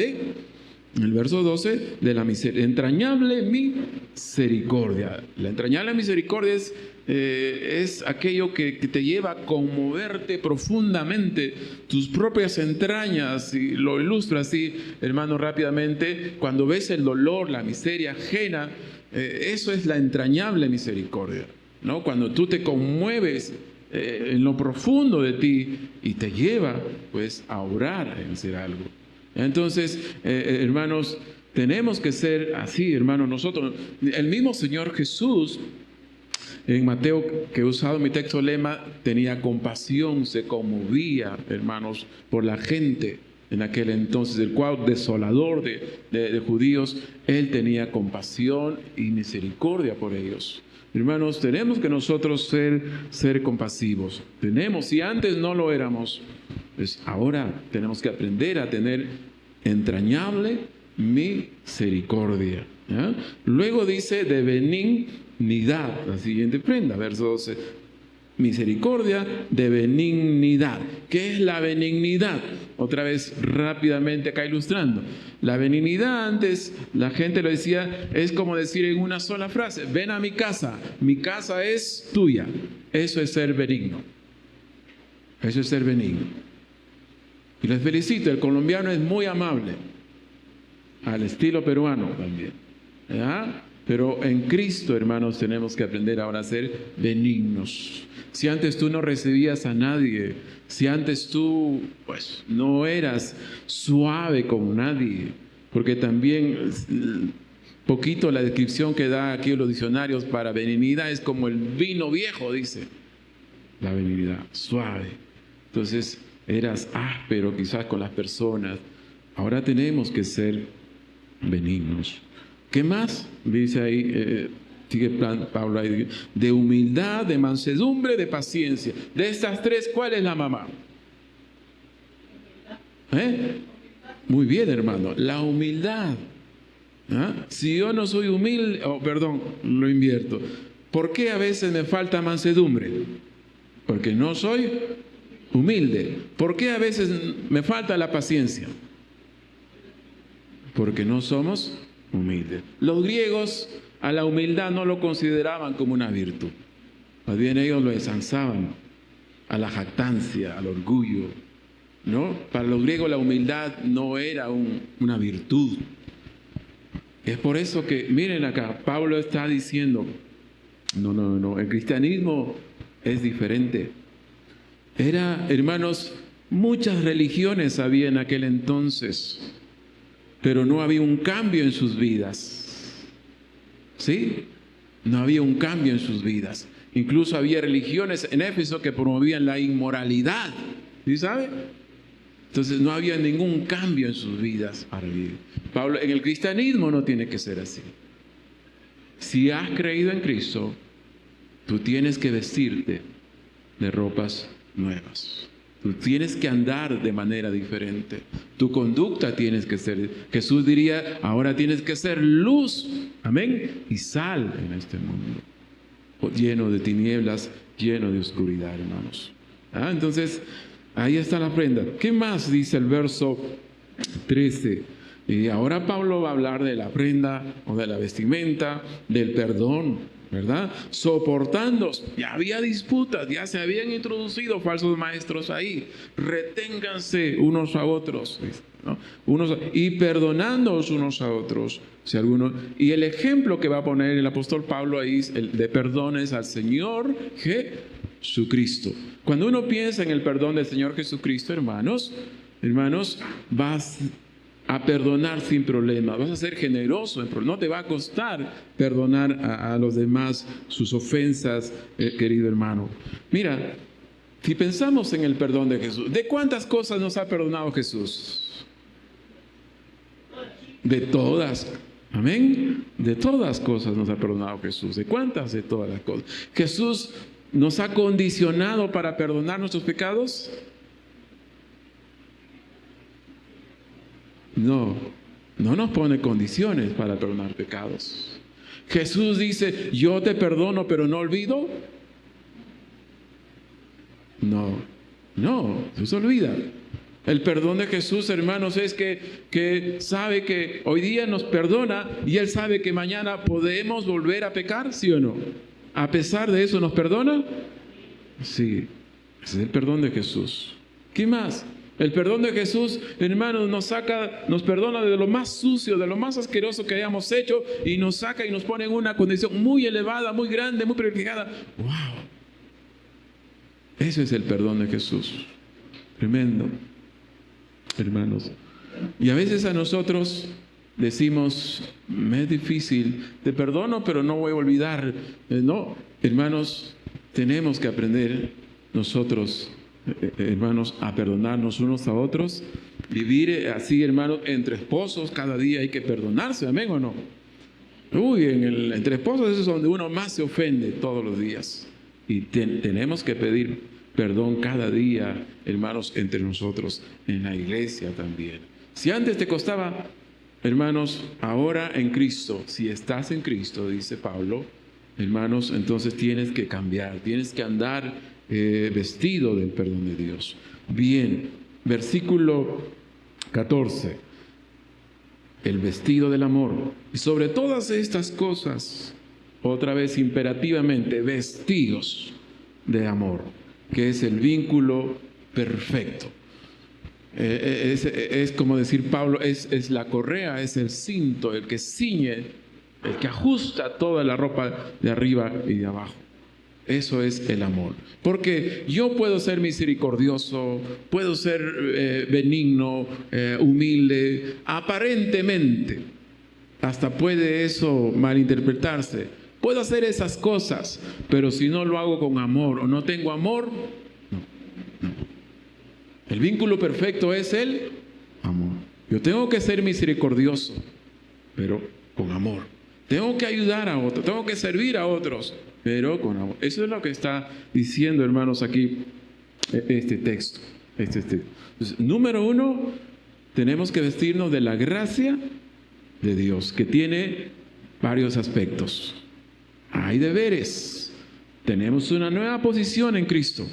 el verso 12, de la entrañable misericordia. La entrañable misericordia es aquello que te lleva a conmoverte profundamente, tus propias entrañas, y lo ilustra así, hermano, rápidamente, cuando ves el dolor, la miseria ajena, eso es la entrañable misericordia, ¿no? Cuando tú te conmueves en lo profundo de ti y te lleva, pues, a orar, en hacer algo. Entonces, hermanos, tenemos que ser así, hermanos, nosotros. El mismo Señor Jesús, en Mateo, que he usado mi texto lema, tenía compasión, se conmovía, hermanos, por la gente en aquel entonces, el cuadro desolador de judíos. Él tenía compasión y misericordia por ellos. Hermanos, tenemos que nosotros ser compasivos. Si antes no lo éramos, pues ahora tenemos que aprender a tener entrañable misericordia. ¿Ya? Luego dice de benignidad, la siguiente prenda, verso 12. Misericordia de benignidad. ¿Qué es la benignidad? Otra vez rápidamente acá ilustrando. La benignidad antes la gente lo decía, es como decir en una sola frase: ven a mi casa es tuya. Eso es ser benigno. Eso es ser benigno. Y les felicito, el colombiano es muy amable, al estilo peruano también. ¿Ya? Pero en Cristo, hermanos, tenemos que aprender ahora a ser benignos. Si antes tú no recibías a nadie, si antes tú pues no eras suave con nadie, porque también poquito la descripción que da aquí en los diccionarios para benignidad es como el vino viejo, dice. La benignidad, suave. Entonces eras áspero quizás con las personas. Ahora tenemos que ser benignos. ¿Qué más? Dice ahí, sigue Pablo ahí, de humildad, de mansedumbre, de paciencia. De estas tres, ¿cuál es la mamá? Muy bien, hermano, la humildad. ¿Ah? Si yo no soy humilde, lo invierto. ¿Por qué a veces me falta mansedumbre? Porque no soy humilde. ¿Por qué a veces me falta la paciencia? Porque no somos humildes. Los griegos a la humildad no lo consideraban como una virtud. Más bien ellos lo ensalzaban a la jactancia, al orgullo, ¿no? Para los griegos la humildad no era una virtud. Es por eso que, miren acá, Pablo está diciendo, no, el cristianismo es diferente. Hermanos, muchas religiones había en aquel entonces, pero no había un cambio en sus vidas. ¿Sí? No había un cambio en sus vidas. Incluso había religiones en Éfeso que promovían la inmoralidad. ¿Sí sabe? Entonces no había ningún cambio en sus vidas para vivir. Pablo, en el cristianismo no tiene que ser así. Si has creído en Cristo, tú tienes que vestirte de ropas nuevas. Tú tienes que andar de manera diferente. Tu conducta tienes que ser. Jesús diría, ahora tienes que ser luz, amén, y sal en este mundo lleno de tinieblas, lleno de oscuridad, hermanos. Entonces, ahí está la prenda. ¿Qué más dice el verso 13? Y ahora Pablo va a hablar de la prenda o de la vestimenta, del perdón, ¿verdad? Soportando, ya había disputas, ya se habían introducido falsos maestros ahí. Reténganse unos a otros, ¿no? Y perdonándoos unos a otros. Y el ejemplo que va a poner el apóstol Pablo ahí de perdón es al Señor Jesucristo. Cuando uno piensa en el perdón del Señor Jesucristo, hermanos, vas a perdonar sin problema, vas a ser generoso, no te va a costar perdonar a los demás sus ofensas, querido hermano. Mira, si pensamos en el perdón de Jesús, ¿de cuántas cosas nos ha perdonado Jesús? De todas. Amén. De todas cosas nos ha perdonado Jesús. ¿De cuántas? De todas las cosas. Jesús nos ha condicionado para perdonar nuestros pecados. No nos pone condiciones para perdonar pecados. Jesús dice, yo te perdono, pero no olvido. No, Jesús olvida. El perdón de Jesús, hermanos, es que sabe que hoy día nos perdona y Él sabe que mañana podemos volver a pecar, ¿sí o no? A pesar de eso, ¿nos perdona? Sí, ese es el perdón de Jesús. ¿Qué más? El perdón de Jesús, hermanos, nos perdona de lo más sucio, de lo más asqueroso que hayamos hecho y nos saca y nos pone en una condición muy elevada, muy grande, muy privilegiada. ¡Wow! Ese es el perdón de Jesús. Tremendo, hermanos. Y a veces a nosotros decimos, me es difícil, te perdono, pero no voy a olvidar. No, hermanos, tenemos que aprender nosotros, hermanos, a perdonarnos unos a otros, vivir así, hermanos, entre esposos, cada día hay que perdonarse, amén o no. Entre esposos es donde uno más se ofende todos los días. Y tenemos que pedir perdón cada día, hermanos, entre nosotros, en la iglesia también. Si antes te costaba, hermanos, ahora en Cristo, si estás en Cristo, dice Pablo, hermanos, entonces tienes que cambiar, tienes que andar vestido del perdón de Dios. Bien, versículo 14. El vestido del amor. Y sobre todas estas cosas, otra vez imperativamente, vestidos de amor, que es el vínculo perfecto. Es como decir Pablo, es la correa, es el cinto, el que ciñe, el que ajusta toda la ropa de arriba y de abajo. Eso es el amor. Porque yo puedo ser misericordioso, puedo ser benigno, humilde, aparentemente. Hasta puede eso malinterpretarse. Puedo hacer esas cosas, pero si no lo hago con amor o no tengo amor, no. El vínculo perfecto es el amor. Yo tengo que ser misericordioso, pero con amor. Tengo que ayudar a otros, tengo que servir a otros, pero con amor. Eso es lo que está diciendo, hermanos, aquí este texto. Entonces, número 1, tenemos que vestirnos de la gracia de Dios, que tiene varios aspectos. Hay deberes. Tenemos una nueva posición en Cristo.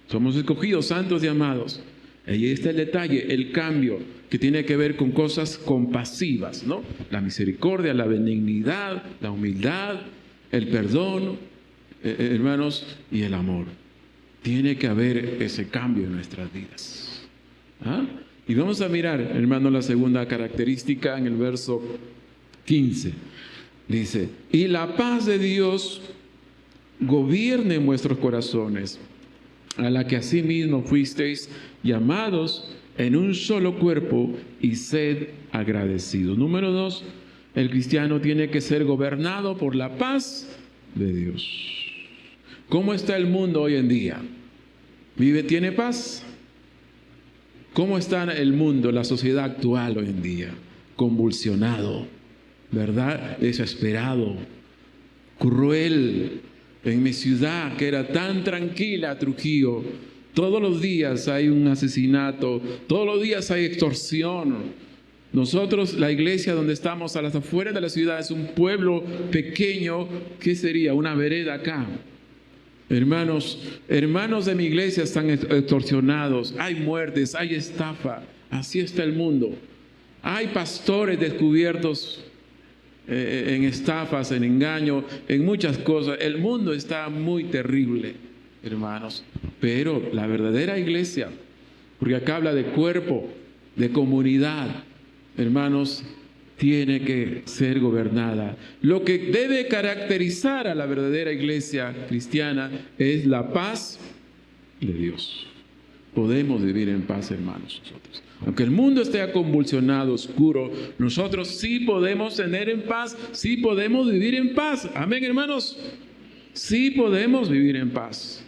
Somos escogidos, santos y amados. Ahí está el detalle, el cambio, que tiene que ver con cosas compasivas, ¿no? La misericordia, la benignidad, la humildad, el perdón, hermanos, y el amor. Tiene que haber ese cambio en nuestras vidas. ¿Ah? Y vamos a mirar, hermanos, la segunda característica en el verso 15. Dice, y la paz de Dios gobierne en vuestros corazones, a la que asimismo fuisteis llamados en un solo cuerpo, y sed agradecidos. Número 2, el cristiano tiene que ser gobernado por la paz de Dios. ¿Cómo está el mundo hoy en día? ¿Tiene paz? ¿Cómo está el mundo, la sociedad actual hoy en día? Convulsionado, ¿verdad? Desesperado, cruel. En mi ciudad, que era tan tranquila, Trujillo, todos los días hay un asesinato, todos los días hay extorsión. Nosotros, la iglesia donde estamos a las afueras de la ciudad, es un pueblo pequeño. ¿Qué sería? Una vereda acá. Hermanos de mi iglesia están extorsionados, hay muertes, hay estafa. Así está el mundo. Hay pastores descubiertos en estafas, en engaño, en muchas cosas. El mundo está muy terrible, hermanos. Pero la verdadera iglesia, porque acá habla de cuerpo, de comunidad, hermanos, tiene que ser gobernada. Lo que debe caracterizar a la verdadera iglesia cristiana es la paz de Dios. Podemos vivir en paz, hermanos, nosotros. Aunque el mundo esté convulsionado, oscuro, nosotros sí podemos tener en paz, sí podemos vivir en paz. Amén, hermanos. Sí podemos vivir en paz.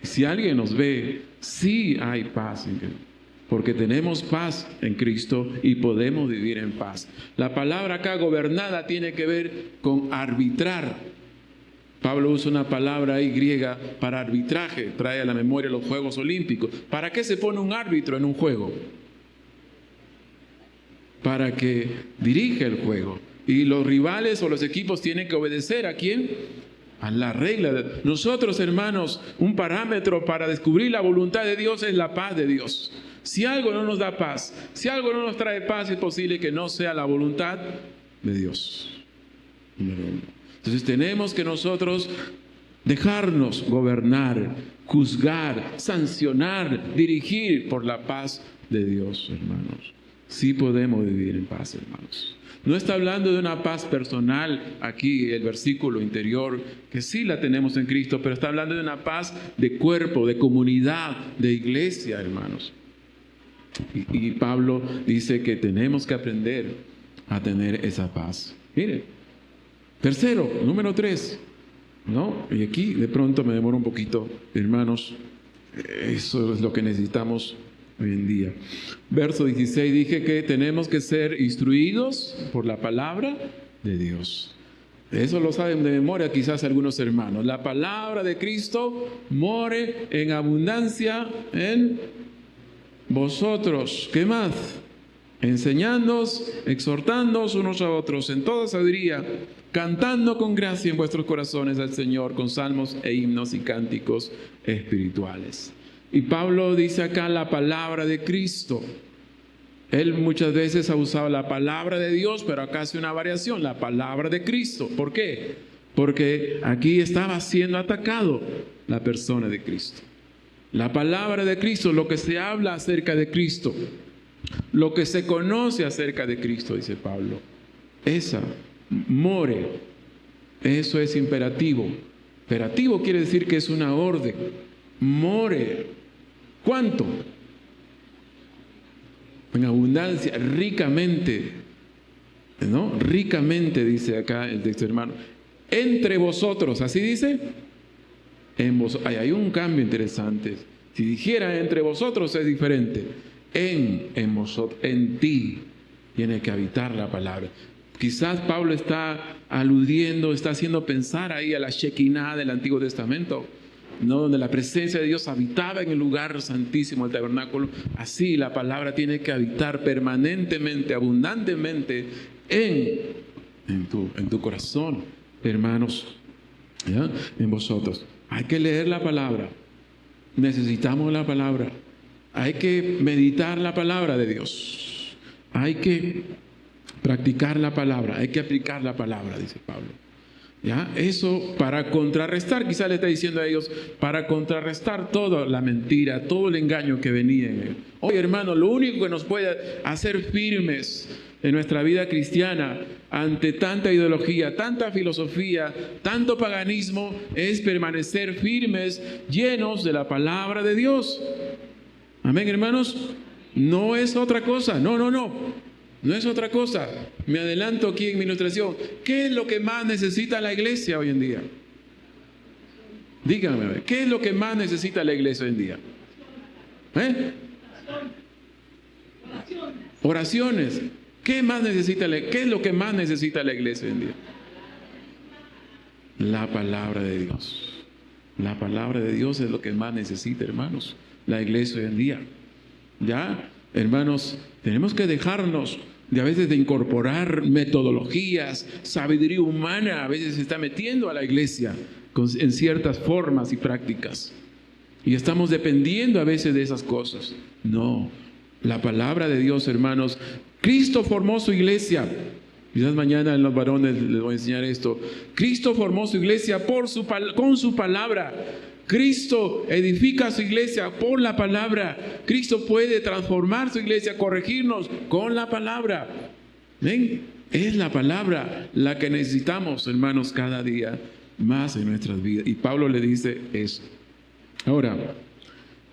Si alguien nos ve, sí hay paz en Cristo, porque tenemos paz en Cristo y podemos vivir en paz. La palabra acá, gobernada, tiene que ver con arbitrar. Pablo usa una palabra ahí griega para arbitraje, trae a la memoria los Juegos Olímpicos. ¿Para qué se pone un árbitro en un juego? Para que dirija el juego. Y los rivales o los equipos tienen que obedecer ¿a quién? A la regla. Nosotros, hermanos, un parámetro para descubrir la voluntad de Dios es la paz de Dios. Si algo no nos da paz, si algo no nos trae paz, es posible que no sea la voluntad de Dios. Entonces tenemos que nosotros dejarnos gobernar, juzgar, sancionar, dirigir por la paz de Dios, hermanos. Sí podemos vivir en paz, hermanos. No está hablando de una paz personal aquí, el versículo interior, que sí la tenemos en Cristo, pero está hablando de una paz de cuerpo, de comunidad, de iglesia, hermanos. Y Pablo dice que tenemos que aprender a tener esa paz. Mire. Tercero, número 3, ¿no? Y aquí de pronto me demoro un poquito, hermanos. Eso es lo que necesitamos hoy en día. Verso 16, dije que tenemos que ser instruidos por la palabra de Dios. Eso lo saben de memoria quizás algunos hermanos. La palabra de Cristo more en abundancia en vosotros. ¿Qué más? Enseñándoos, exhortándoos unos a otros en toda sabiduría, cantando con gracia en vuestros corazones al Señor con salmos e himnos y cánticos espirituales. Y Pablo dice acá la palabra de Cristo. Él muchas veces ha usado la palabra de Dios, pero acá hace una variación, la palabra de Cristo. ¿Por qué? Porque aquí estaba siendo atacado la persona de Cristo. La palabra de Cristo, lo que se habla acerca de Cristo, lo que se conoce acerca de Cristo, dice Pablo, esa more, eso es imperativo. Imperativo quiere decir que es una orden. More, ¿cuánto? En abundancia, ricamente, ¿no? Ricamente, dice acá el texto, hermano. Entre vosotros, ¿así dice? Hay un cambio interesante. Si dijera entre vosotros es diferente. En vosotros, en ti, tiene que habitar la palabra. Quizás Pablo está aludiendo, está haciendo pensar ahí a la Shekinah del Antiguo Testamento, ¿no? Donde la presencia de Dios habitaba en el lugar santísimo, el tabernáculo. Así la palabra tiene que habitar permanentemente, abundantemente en tu corazón, hermanos, ¿ya? En vosotros. Hay que leer la palabra. Necesitamos la palabra. Hay que meditar la palabra de Dios. Hay que practicar la palabra. Hay que aplicar la palabra, dice Pablo. ¿Ya? Eso para contrarrestar, quizá le está diciendo a ellos, para contrarrestar toda la mentira, todo el engaño que venía en él. Hoy, hermano, lo único que nos puede hacer firmes en nuestra vida cristiana ante tanta ideología, tanta filosofía, tanto paganismo, es permanecer firmes, llenos de la palabra de Dios. Amén, hermanos. No es otra cosa, no es otra cosa. Me adelanto aquí en mi ilustración. ¿Qué es lo que más necesita la iglesia hoy en día? Díganme, ¿qué es lo que más necesita la iglesia hoy en día? Oraciones. ¿Qué es lo que más necesita la iglesia hoy en día? La palabra de Dios. La palabra de Dios es lo que más necesita, hermanos, la iglesia hoy en día. ¿Ya? Hermanos, tenemos que dejarnos de a veces de incorporar metodologías, sabiduría humana, a veces se está metiendo a la iglesia en ciertas formas y prácticas. Y estamos dependiendo a veces de esas cosas. No, la palabra de Dios, hermanos. Cristo formó su iglesia. Quizás mañana en los varones les voy a enseñar esto. Cristo formó su iglesia con su palabra. Cristo edifica su iglesia por la palabra. Cristo puede transformar su iglesia, corregirnos con la palabra. ¿Ven? Es la palabra la que necesitamos, hermanos, cada día más en nuestras vidas. Y Pablo le dice eso. Ahora,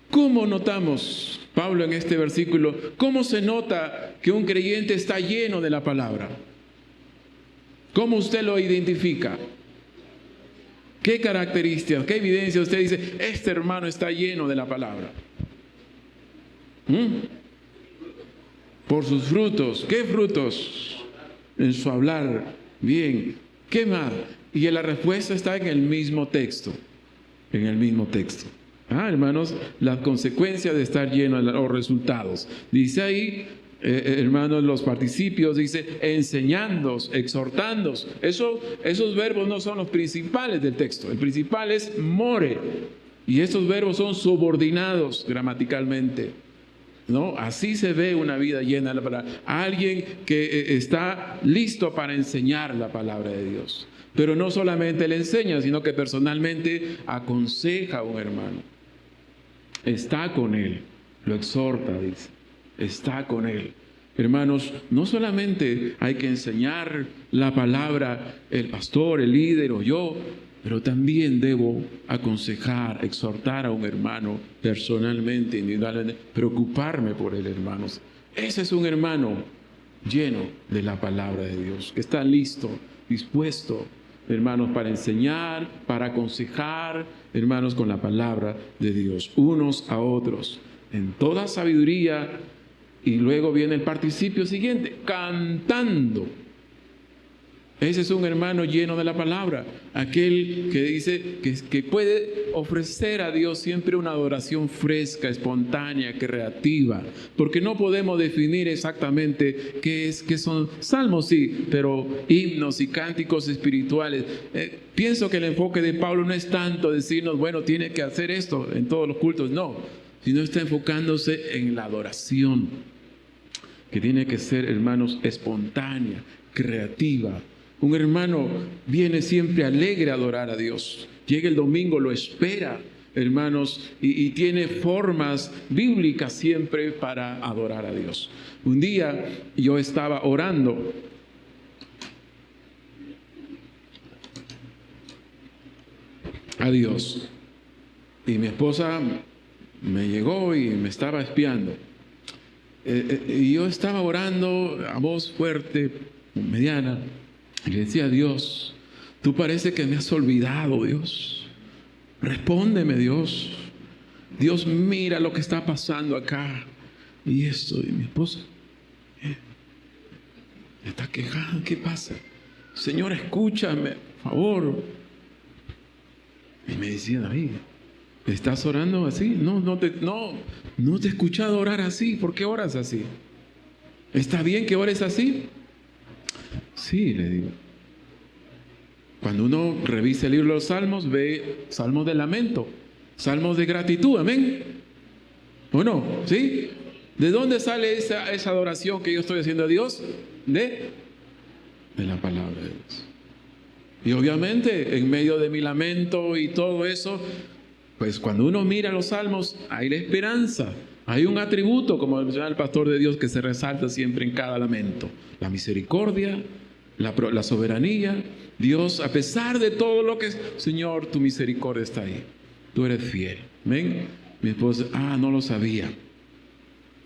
¿cómo notamos, Pablo, en este versículo, cómo se nota que un creyente está lleno de la palabra? ¿Cómo usted lo identifica? ¿Qué características, qué evidencia usted dice, este hermano está lleno de la palabra? Por sus frutos. ¿Qué frutos? En su hablar. Bien. ¿Qué más? Y la respuesta está en el mismo texto. En el mismo texto. Hermanos, las consecuencias de estar lleno, los resultados. Dice ahí, hermanos, los participios, dice enseñándos, exhortándos. Esos verbos no son los principales del texto. El principal es more. Y estos verbos son subordinados gramaticalmente, ¿no? Así se ve una vida llena de la palabra. Alguien que está listo para enseñar la palabra de Dios. Pero no solamente le enseña, sino que personalmente aconseja a un hermano. Está con él, lo exhorta, dice. Está con él. Hermanos, no solamente hay que enseñar la palabra el pastor, el líder o yo, pero también debo aconsejar, exhortar a un hermano personalmente, individualmente, preocuparme por él, hermanos. Ese es un hermano lleno de la palabra de Dios, que está listo, dispuesto, hermanos, para enseñar, para aconsejar, hermanos, con la palabra de Dios, unos a otros, en toda sabiduría. Y luego viene el participio siguiente, cantando. Ese es un hermano lleno de la palabra, aquel que dice que puede ofrecer a Dios siempre una adoración fresca, espontánea, creativa, porque no podemos definir exactamente qué son salmos, sí, pero himnos y cánticos espirituales. Pienso que el enfoque de Pablo no es tanto decirnos, bueno, tiene que hacer esto en todos los cultos, no, sino está enfocándose en la adoración, que tiene que ser, hermanos, espontánea, creativa. Un hermano viene siempre alegre a adorar a Dios. Llega el domingo, lo espera, hermanos, y tiene formas bíblicas siempre para adorar a Dios. Un día yo estaba orando a Dios y mi esposa me llegó y me estaba espiando. Y yo estaba orando a voz fuerte, mediana, y le decía a Dios, tú parece que me has olvidado, Dios. Respóndeme, Dios. Dios, mira lo que está pasando acá. Y esto, y mi esposa está quejada. ¿Qué pasa? Señor, escúchame, por favor. Y me decía, David, ¿estás orando así? No te he escuchado orar así. ¿Por qué oras así? ¿Está bien que ores así? Sí, le digo. Cuando uno revisa el libro de los Salmos, ve salmos de lamento, salmos de gratitud, amén. ¿O no? ¿Sí? ¿De dónde sale esa adoración que yo estoy haciendo a Dios? De la palabra de Dios. Y obviamente, en medio de mi lamento y todo eso, pues cuando uno mira los salmos, hay la esperanza. Hay un atributo, como menciona el pastor de Dios, que se resalta siempre en cada lamento. La misericordia, la soberanía. Dios, a pesar de todo lo que es, Señor, tu misericordia está ahí. Tú eres fiel. ¿Ven? Mi esposa, no lo sabía.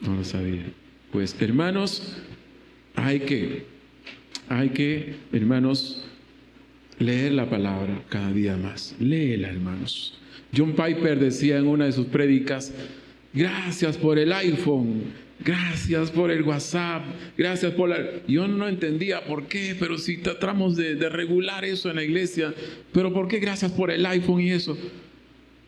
No lo sabía. Pues, hermanos, hay que, hermanos, leer la palabra cada día más. Léela, hermanos. John Piper decía en una de sus prédicas, gracias por el iPhone, gracias por el WhatsApp, gracias por la... Yo no entendía por qué, pero si tratamos de regular eso en la iglesia, pero ¿por qué gracias por el iPhone y eso?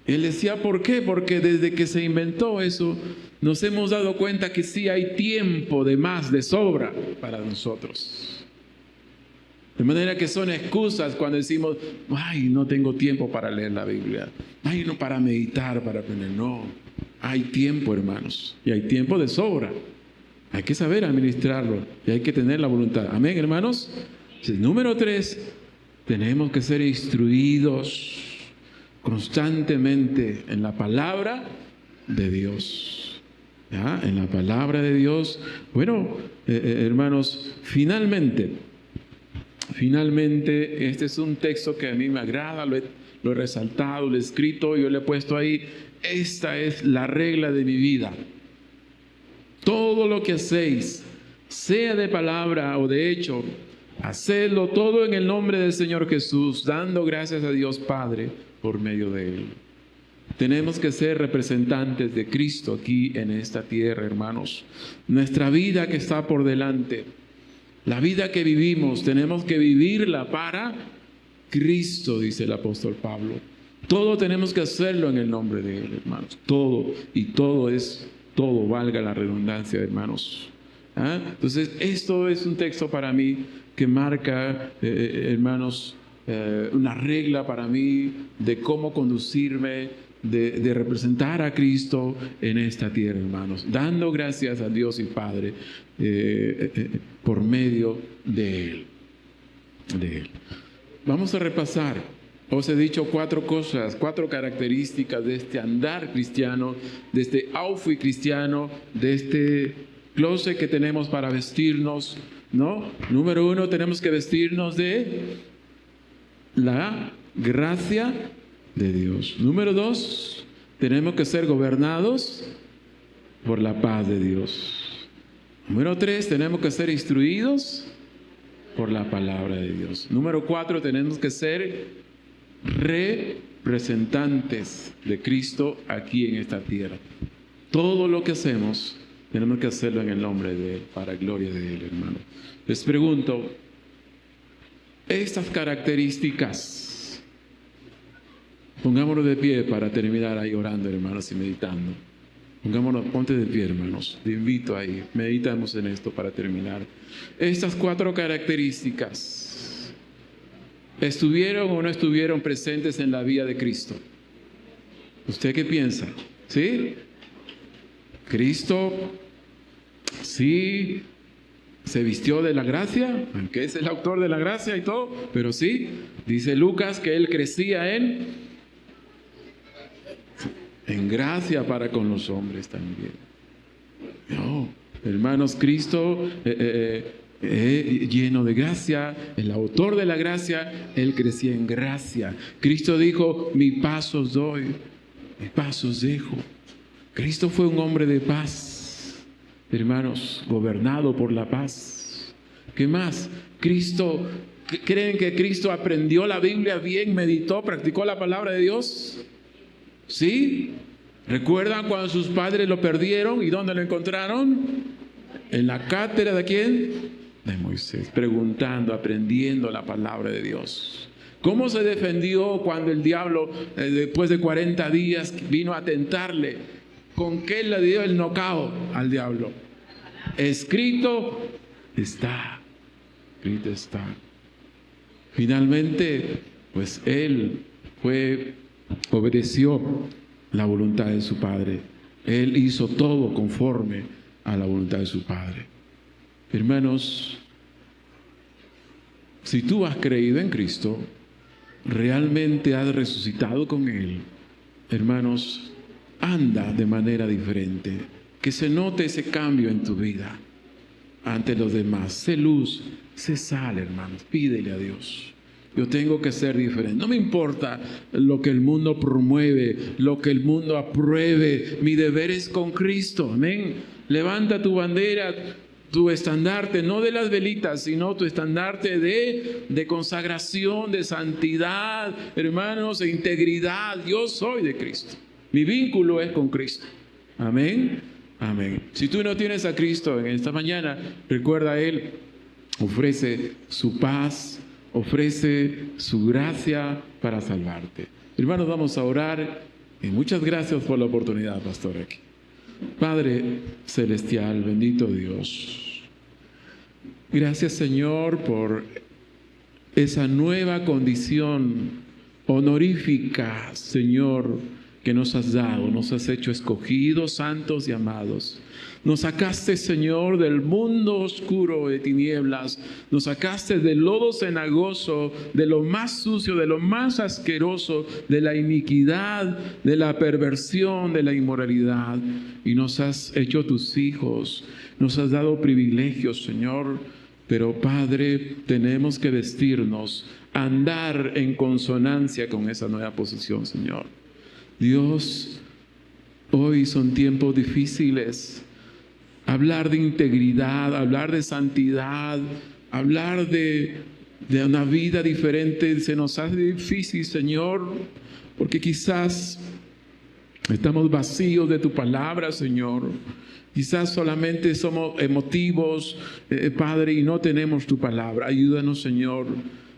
Él decía, ¿por qué? Porque desde que se inventó eso, nos hemos dado cuenta que sí hay tiempo de más, de sobra para nosotros. De manera que son excusas cuando decimos, no tengo tiempo para leer la Biblia, no para meditar, para aprender. No, hay tiempo, hermanos, y hay tiempo de sobra. Hay que saber administrarlo y hay que tener la voluntad. Amén, hermanos. Entonces, número 3, tenemos que ser instruidos constantemente en la palabra de Dios. ¿Ya? En la palabra de Dios. Bueno, hermanos, finalmente, este es un texto que a mí me agrada, lo he resaltado, lo he escrito, yo le he puesto ahí, esta es la regla de mi vida. Todo lo que hacéis, sea de palabra o de hecho, hacedlo todo en el nombre del Señor Jesús, dando gracias a Dios Padre por medio de Él. Tenemos que ser representantes de Cristo aquí en esta tierra, hermanos. Nuestra vida que está por delante, la vida que vivimos, tenemos que vivirla para Cristo, dice el apóstol Pablo. Todo tenemos que hacerlo en el nombre de Él, hermanos. Todo, y todo es todo, valga la redundancia, hermanos. Entonces, esto es un texto para mí que marca, hermanos, una regla para mí de cómo conducirme, de representar a Cristo en esta tierra, hermanos, dando gracias a Dios y Padre por medio de Él. Vamos a repasar. Os he dicho 4 cosas, 4 características de este andar cristiano, de este outfit cristiano, de este closet que tenemos para vestirnos, ¿no? Número 1, tenemos que vestirnos de la gracia de Dios. Número 2, tenemos que ser gobernados por la paz de Dios. Número 3, tenemos que ser instruidos por la palabra de Dios. Número 4, tenemos que ser representantes de Cristo aquí en esta tierra. Todo lo que hacemos, tenemos que hacerlo en el nombre de Él, para gloria de Él, hermano. Les pregunto, estas características. Pongámonos de pie para terminar ahí orando, hermanos, y meditando. Pongámonos, ponte de pie, hermanos. Te invito ahí. Meditamos en esto para terminar. Estas 4 características, ¿estuvieron o no estuvieron presentes en la vida de Cristo? ¿Usted qué piensa? ¿Sí? Cristo, sí, se vistió de la gracia, aunque es el autor de la gracia y todo, pero sí, dice Lucas que Él crecía en gracia para con los hombres también. No, hermanos, Cristo lleno de gracia, el autor de la gracia, Él crecía en gracia. Cristo dijo, mi paz os doy, mi paz os dejo. Cristo fue un hombre de paz, hermanos, gobernado por la paz. ¿Qué más? Cristo, ¿creen que Cristo aprendió la Biblia bien, meditó, practicó la palabra de Dios? ¿Sí? ¿Recuerdan cuando sus padres lo perdieron y dónde lo encontraron? En la cátedra ¿de quién? De Moisés, preguntando, aprendiendo la palabra de Dios. ¿Cómo se defendió cuando el diablo, después de 40 días, vino a tentarle? ¿Con qué le dio el knockout al diablo? Escrito está. Escrito está. Finalmente, pues él obedeció la voluntad de su Padre. Él hizo todo conforme a la voluntad de su Padre. Hermanos, si tú has creído en Cristo, realmente has resucitado con Él, hermanos, anda de manera diferente. Que se note ese cambio en tu vida ante los demás. Sé luz, sé sal, hermanos. Pídele a Dios. Yo tengo que ser diferente. No me importa lo que el mundo promueve, lo que el mundo apruebe. Mi deber es con Cristo. Amén. Levanta tu bandera, tu estandarte, no de las velitas, sino tu estandarte de consagración, de santidad, hermanos, de integridad. Yo soy de Cristo. Mi vínculo es con Cristo. Amén. Amén. Si tú no tienes a Cristo en esta mañana, recuerda, Él ofrece su paz, ofrece su gracia para salvarte. Hermanos, vamos a orar y muchas gracias por la oportunidad, pastor, aquí. Padre celestial, bendito Dios. Gracias, Señor, por esa nueva condición honorífica, Señor, que nos has dado. Nos has hecho escogidos, santos y amados. Nos sacaste, Señor, del mundo oscuro de tinieblas. Nos sacaste del lodo cenagoso, de lo más sucio, de lo más asqueroso, de la iniquidad, de la perversión, de la inmoralidad. Y nos has hecho tus hijos. Nos has dado privilegios, Señor. Pero, Padre, tenemos que vestirnos, andar en consonancia con esa nueva posición, Señor. Dios, hoy son tiempos difíciles. Hablar de integridad, hablar de santidad, hablar de una vida diferente se nos hace difícil, Señor, porque quizás estamos vacíos de tu palabra, Señor. Quizás solamente somos emotivos, Padre, y no tenemos tu palabra. Ayúdanos, Señor.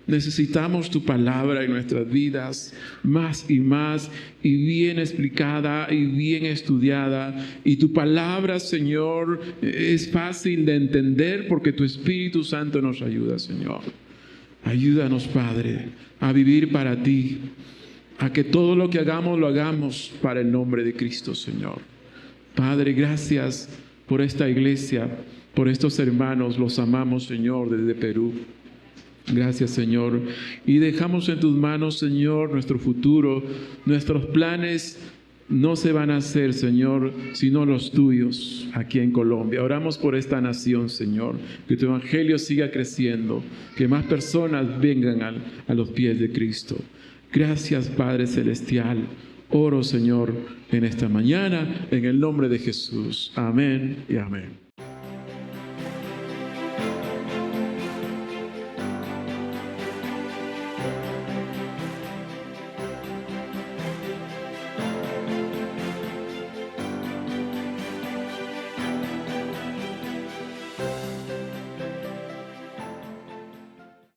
Necesitamos tu palabra en nuestras vidas más y más, y bien explicada y bien estudiada. Y tu palabra, Señor, es fácil de entender porque tu Espíritu Santo nos ayuda, Señor. Ayúdanos, Padre, a vivir para ti, a que todo lo que hagamos lo hagamos para el nombre de Cristo, Señor. Padre, gracias por esta iglesia, por estos hermanos. Los amamos, Señor, desde Perú. Gracias, Señor. Y dejamos en tus manos, Señor, nuestro futuro. Nuestros planes no se van a hacer, Señor, sino los tuyos aquí en Colombia. Oramos por esta nación, Señor. Que tu evangelio siga creciendo. Que más personas vengan a los pies de Cristo. Gracias, Padre Celestial. Oro, Señor, en esta mañana, en el nombre de Jesús. Amén y amén.